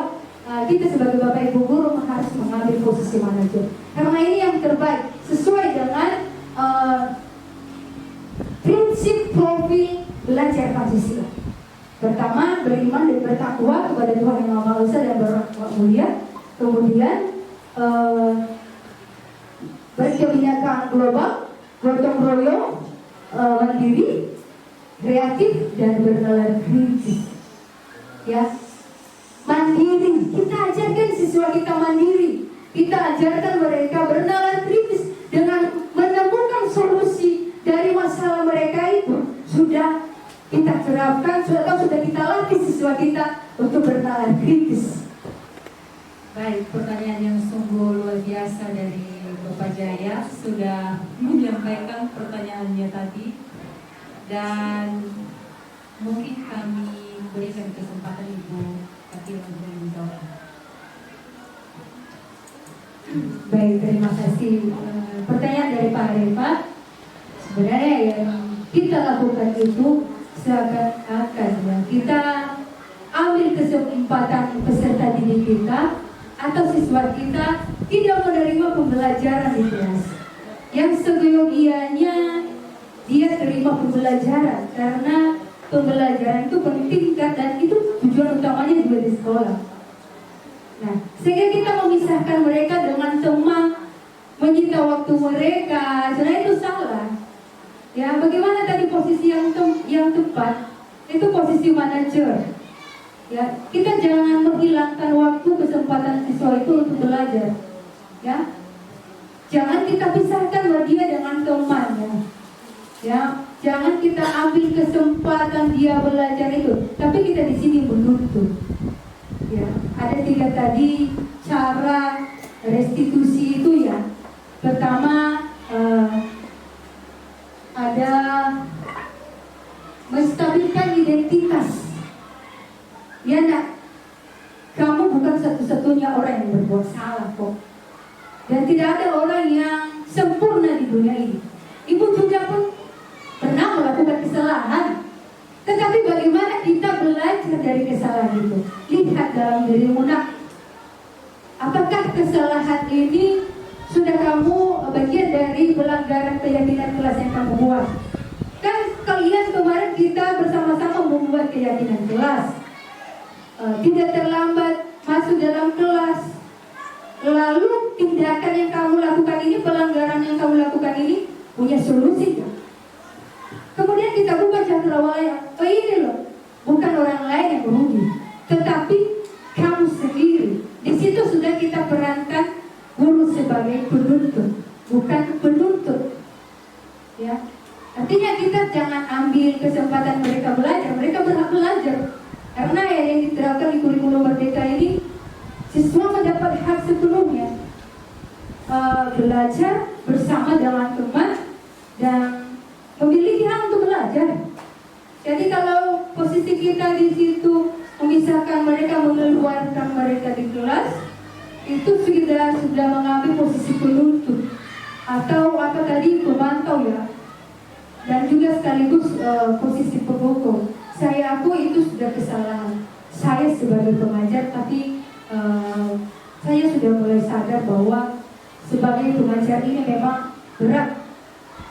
D: kita sebagai bapak ibu guru harus mengambil posisi manajer. Karena ini yang terbaik sesuai dengan prinsip profil belajar Pancasila. Pertama, beriman dan bertakwa kepada Tuhan Yang Maha Esa dan bertakwa mulia. Kemudian berkebinekaan global, gotong royong, mandiri, kreatif dan bernalar kritis. Ya, mandiri. Kita ajarkan siswa kita mandiri. Kita ajarkan mereka bernalar kritis dengan menemukan solusi dari masalah mereka itu. Sudah kita terapkan, sudah kita latih siswa kita untuk bernalar kritis.
B: Baik, pertanyaan yang sungguh luar biasa dari Bapak Jaya sudah menyampaikan pertanyaannya tadi, dan mungkin kami berikan kesempatan Ibu Fatila untuk menjawab.
D: Baik, terima kasih. Pertanyaan dari Pak Reva, sebenarnya yang kita lakukan itu seakan-akan ya, kita ambil kesempatan peserta didik kita atau siswa kita tidak menerima pembelajaran di kelas. Yang seyogianya dia terima pembelajaran, karena pembelajaran itu penting dan itu tujuan utamanya juga di sekolah. Nah, sehingga kita memisahkan mereka dengan teman, menyita waktu mereka, sebenarnya itu salah. Ya, bagaimana tadi posisi yang tepat? Itu posisi manajer. Ya, kita jangan menghilangkan waktu kesempatan siswa itu untuk belajar. Ya, jangan kita pisahkan dia dengan temannya. Ya, jangan kita ambil kesempatan dia belajar itu, tapi kita di sini menuntut. Ya, ada 3 tadi cara restitusi itu ya. Pertama, ada menstabilkan identitas. Ya nak, kamu bukan satu-satunya orang yang berbuat salah kok. Dan tidak ada orang yang sempurna di dunia ini. Ibu juga pun pernah melakukan kesalahan. Tetapi bagaimana kita belajar dari kesalahan itu? Lihat dalam dirimu nak, apakah kesalahan ini sudah kamu bagian dari pelanggaran keyakinan kelas yang kamu buat? Kan kalian kemarin kita bersama-sama membuat keyakinan kelas, tidak terlambat masuk dalam kelas. Lalu tindakan yang kamu lakukan ini, pelanggaran yang kamu lakukan ini punya solusi kan? Kemudian kita buka cakrawala, oh ini loh, bukan orang lain yang merugi, tetapi kamu sendiri. Di situ sudah kita perankan guru sebagai penuntut, bukan penuntut. Ya, artinya kita jangan ambil kesempatan mereka belajar, mereka berhak belajar. Karena yang diterapkan di kurikulum Merdeka ini, siswa mendapat hak sepenuhnya belajar bersama dengan teman dan memiliki hak untuk belajar. Jadi kalau posisi kita di situ memisahkan mereka, mengeluarkan mereka di kelas, itu sudah mengambil posisi penuntut atau apa tadi, pemantau ya, dan juga sekaligus posisi penghukum. Saya akui itu sudah kesalahan saya sebagai pengajar, tapi saya sudah mulai sadar bahwa sebagai pengajar ini memang berat.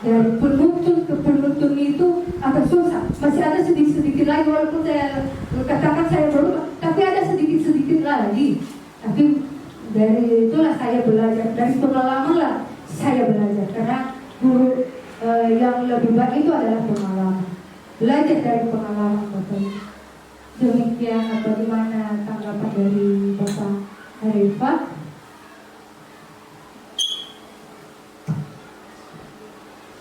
D: Dari penuntut ke penuntut itu agak susah. Masih ada sedikit-sedikit lagi, walaupun saya katakan saya berubah, tapi ada sedikit-sedikit lagi. Tapi dari itulah saya belajar, dari pengalaman lah saya belajar. Karena guru yang lebih baik itu adalah pengalaman. Belajar dari pengalaman Bapak. Demikian bagaimana tanggapan dari Bapak Arifat.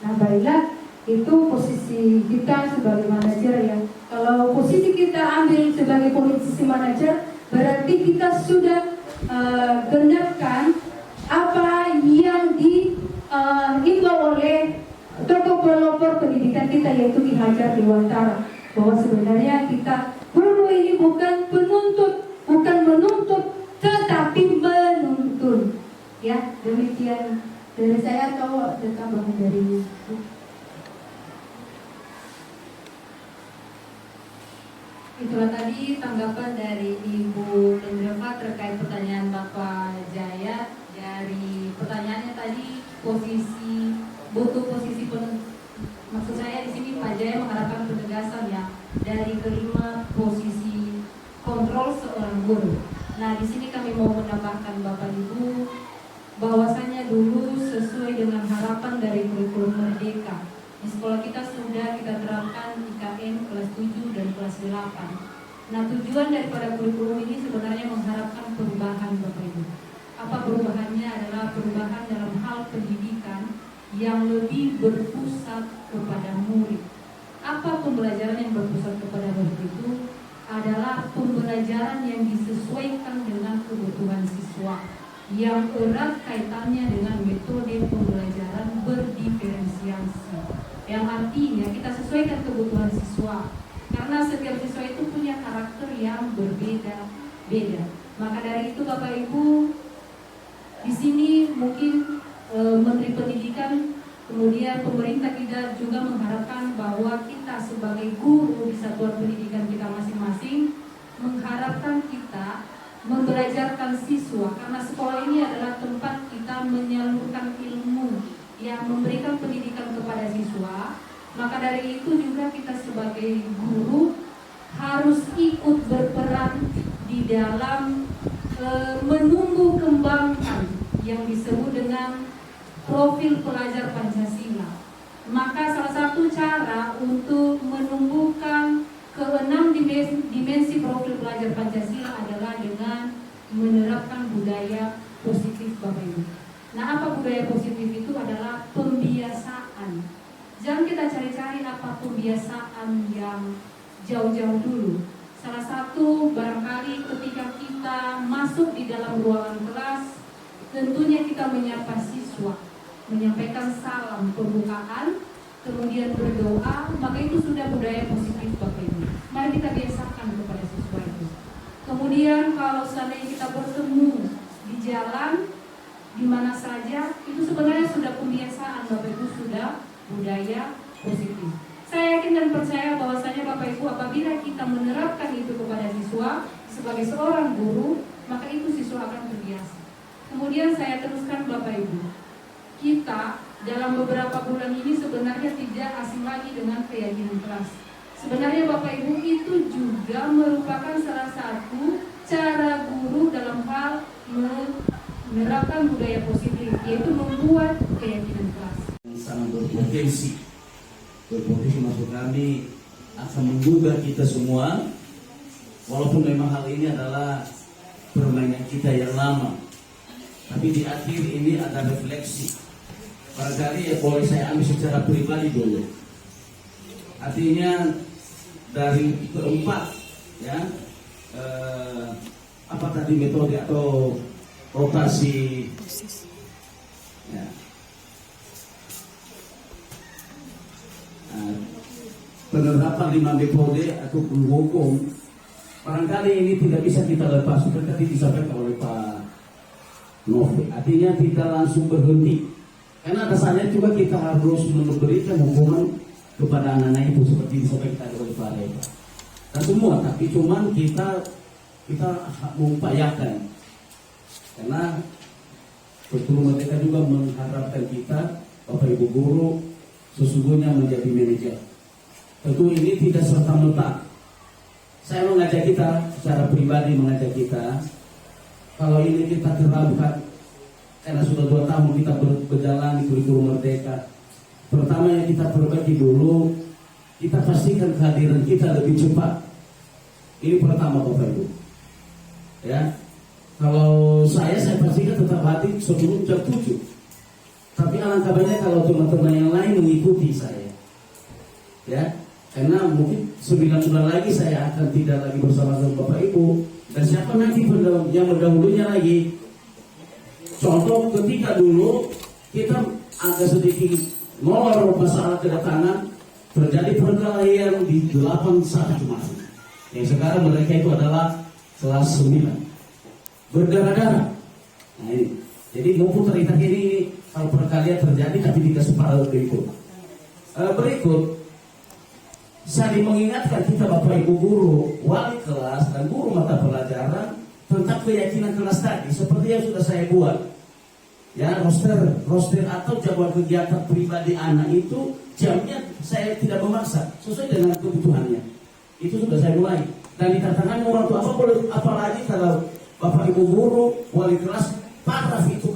D: Nah baiklah, itu posisi kita sebagai manajer ya. Kalau posisi kita ambil sebagai posisi manajer, berarti kita sudah genapkan apa yang diimbau oleh tokoh pelopor pendidikan kita, yaitu Ki Hajar Dewantara, bahwa sebenarnya kita guru ini bukan penuntut, bukan menuntut, tetapi menuntun. Ya, demikian dari saya. Atau ada tambahan dari
B: Itulah tadi tanggapan dari Ibu Lendreva terkait pertanyaan Bapak Jaya. Dari pertanyaannya tadi butuh posisi maksud saya di sini Pak Jaya mengharapkan penegasan ya dari kelima posisi kontrol seorang guru. Nah di sini kami mau menambahkan Bapak Ibu bahwasanya dulu sesuai dengan harapan dari kurikulum Merdeka. Di sekolah kita sudah kita terapkan IKN kelas 7 dan kelas 8. Nah tujuan daripada kurikulum ini sebenarnya mengharapkan perubahan Bapak Ibu. Apa perubahannya? Adalah perubahan dalam hal pendidikan yang lebih berpusat kepada murid. Apa pembelajaran yang berpusat kepada murid itu? Adalah pembelajaran yang disesuaikan dengan kebutuhan siswa, yang erat kaitannya dengan metode pembelajaran berdiferensiasi. Yang artinya kita sesuaikan kebutuhan siswa, karena setiap siswa itu punya karakter yang berbeda-beda. Maka dari itu Bapak Ibu, di sini mungkin Menteri Pendidikan, kemudian pemerintah kita juga mengharapkan bahwa kita sebagai guru di satuan pendidikan kita masing-masing mengharapkan kita membelajarkan siswa, karena sekolah ini adalah tempat kita menyalurkan ilmu yang memberikan pendidikan kepada siswa. Maka dari itu juga kita sebagai guru harus ikut berperan di dalam menumbuh kembangkan yang disebut dengan profil pelajar Pancasila. Maka salah satu cara untuk menumbuhkan keenam dimensi profil pelajar Pancasila adalah dengan menerapkan budaya positif Bapak Ibu. Nah apa budaya positif itu? Adalah pembiasaan. Jangan kita cari-cari apa pembiasaan yang jauh-jauh dulu. Salah satu barangkali ketika kita masuk di dalam ruangan kelas, tentunya kita menyapa siswa, menyampaikan salam pembukaan, kemudian berdoa, maka itu sudah budaya positif Bapak Ibu. Mari kita biasakan kepada siswa itu. Kemudian kalau seandainya kita bertemu di jalan, di mana saja, itu sebenarnya sudah pembiasaan Bapak Ibu, sudah budaya positif. Saya yakin dan percaya bahwasanya Bapak Ibu apabila kita menerapkan itu kepada siswa sebagai seorang guru, maka itu siswa akan terbiasa. Kemudian saya teruskan Bapak Ibu, kita dalam beberapa bulan ini sebenarnya tidak asing lagi dengan keyakinan kelas. Sebenarnya Bapak Ibu itu juga merupakan salah satu cara guru dalam hal menerapkan budaya positif, yaitu membuat keyakinan kelas.
H: Sangat berpotensi maksud kami akan menggugah kita semua, walaupun memang hal ini adalah permainan kita yang lama, tapi di akhir ini ada refleksi. Barangkali ya boleh saya ambil secara pribadi dulu. Artinya dari keempat ya apa tadi metode atau rotasi ya. Penerapan 5 metode atau hukum barangkali ini tidak bisa kita lepas seperti disampaikan oleh Pak Novi. Artinya kita langsung berhenti, karena dasarnya juga kita harus memberikan hukuman kepada anak-anak itu seperti disampaikan oleh Pak Reba dan semua. Tapi cuman kita mengupayakan, karena betul mereka juga mengharapkan kita Bapak Ibu guru sesungguhnya menjadi manajer. Tentu ini tidak serta-merta. Saya mengajak kita secara pribadi, mengajak kita, kalau ini kita terlambat, karena sudah 2 tahun kita berjalan di kurikulum Merdeka. Pertama yang kita perbaiki dulu, kita pastikan kehadiran kita lebih cepat. Ini pertama Bapak Ibu. Ya, kalau saya pastikan tetap hadir sebelum jam 7. Tapi alangkah baiknya kalau teman-teman yang lain mengikuti saya. Ya, karena mungkin 9 bulan lagi saya akan tidak lagi bersama Bapak Ibu. Dan siapa nanti yang mendahulunya lagi. Contoh ketika dulu kita agak sedikit molor masalah kedatangan, terjadi perkelahian di 81 Jumat. Yang sekarang mereka itu adalah kelas 9. Berdarah-darah. Nah ini. Jadi mumpung cerita ini kalau perkalian terjadi tapi tidak separah berikut. Berikut saling mengingatkan kita Bapak Ibu guru, wali kelas dan guru mata pelajaran tentang keyakinan kelas tadi seperti yang sudah saya buat. Ya, roster atau jadwal kegiatan pribadi anak itu jamnya saya tidak memaksa sesuai dengan kebutuhannya. Itu sudah saya mulai. Dan ditantangkan orang tua apalagi kalau Bapak Ibu guru, wali kelas paraf itu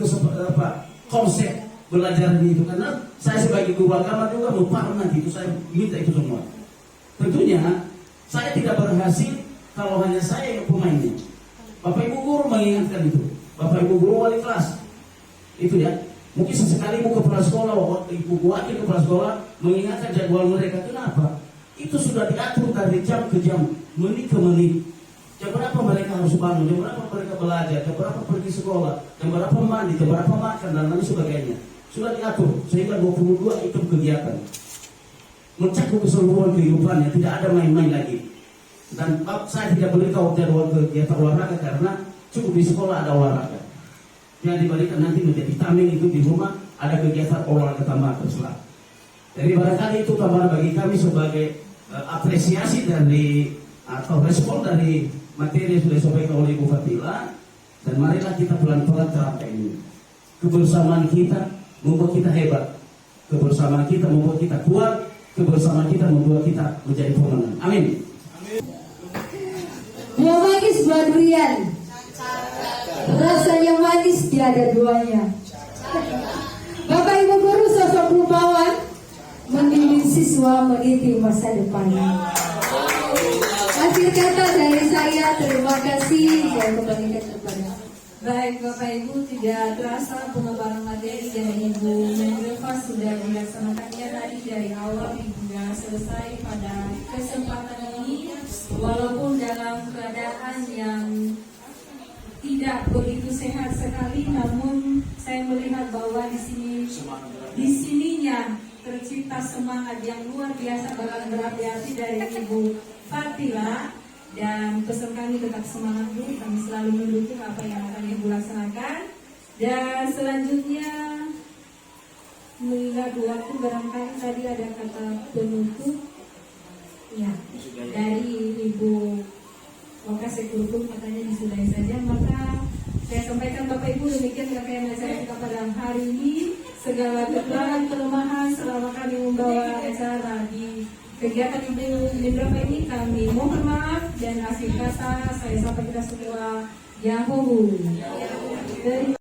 H: konsep belajar itu, karena saya sebagai guru agama juga memparah itu, saya minta itu semua. Tentunya saya tidak berhasil kalau hanya saya yang pemainnya. Bapak Ibu guru mengingatkan itu, Bapak Ibu guru wali kelas itu ya. Mungkin sesekali ibu kepala sekolah, ibu wakil kepala sekolah mengingatkan jadwal mereka. Kenapa? Itu sudah diatur dari jam ke jam, menit ke menit. Jam berapa mereka harus bangun, jam berapa mereka belajar, jam berapa pergi sekolah, jam berapa mandi, jam berapa makan, dan lain sebagainya. Sudah diatur, sehingga 22 itu kegiatan. Mencakup keseluruhan kehidupannya, tidak ada main-main lagi. Dan saya tidak boleh tahu jadwal kegiatan olahraga karena cukup di sekolah ada olahraga. Yang dibalikan nanti menjadi tameng itu di rumah ada kegiatan olahraga tambahan terserah. Jadi barangkali itu tambahan bagi kami sebagai apresiasi dari atau respon dari materi yang sudah disampaikan oleh Ibu Fatila. Dan marilah kita pelan-pelan terapkan ini. Kebersamaan kita membuat kita hebat. Kebersamaan kita membuat kita kuat. Kebersamaan kita membuat kita menjadi pemenang. Amin.
D: Buah manis buah durian, rasanya manis tiada duanya. Bapak Ibu guru sosok rupawan, membimbing siswa meniti masa depannya. Akhir kata dari saya, terima kasih. Saya kembalikan kepada.
B: Baik Bapak Ibu, tidak terasa pengembangan materi dari Ibu Mendelva sudah dilaksanakannya tadi dari awal hingga selesai pada kesempatan ini. Walaupun dalam keadaan yang tidak begitu sehat sekali, namun saya melihat bahwa di sininya tercipta semangat yang luar biasa berarti dari Ibu Fatila. Dan pesan kami tetap semangat dulu, kami selalu mendukung apa yang akan Ibu laksanakan. Dan selanjutnya mengingat waktu, barangkali tadi ada kata penutup ya dari Ibu Wakasekurikulum, katanya disudahi saja. Maka saya sampaikan Bapak Ibu, demikian rangkaian acara kita pada hari ini. Segala kekurangan kelemahan selama kami membawa acara di kegiatan Ibu Mendelva ini kami mohon maaf, dan akhir kata saya sampaikan kita semua Yahoo. Terima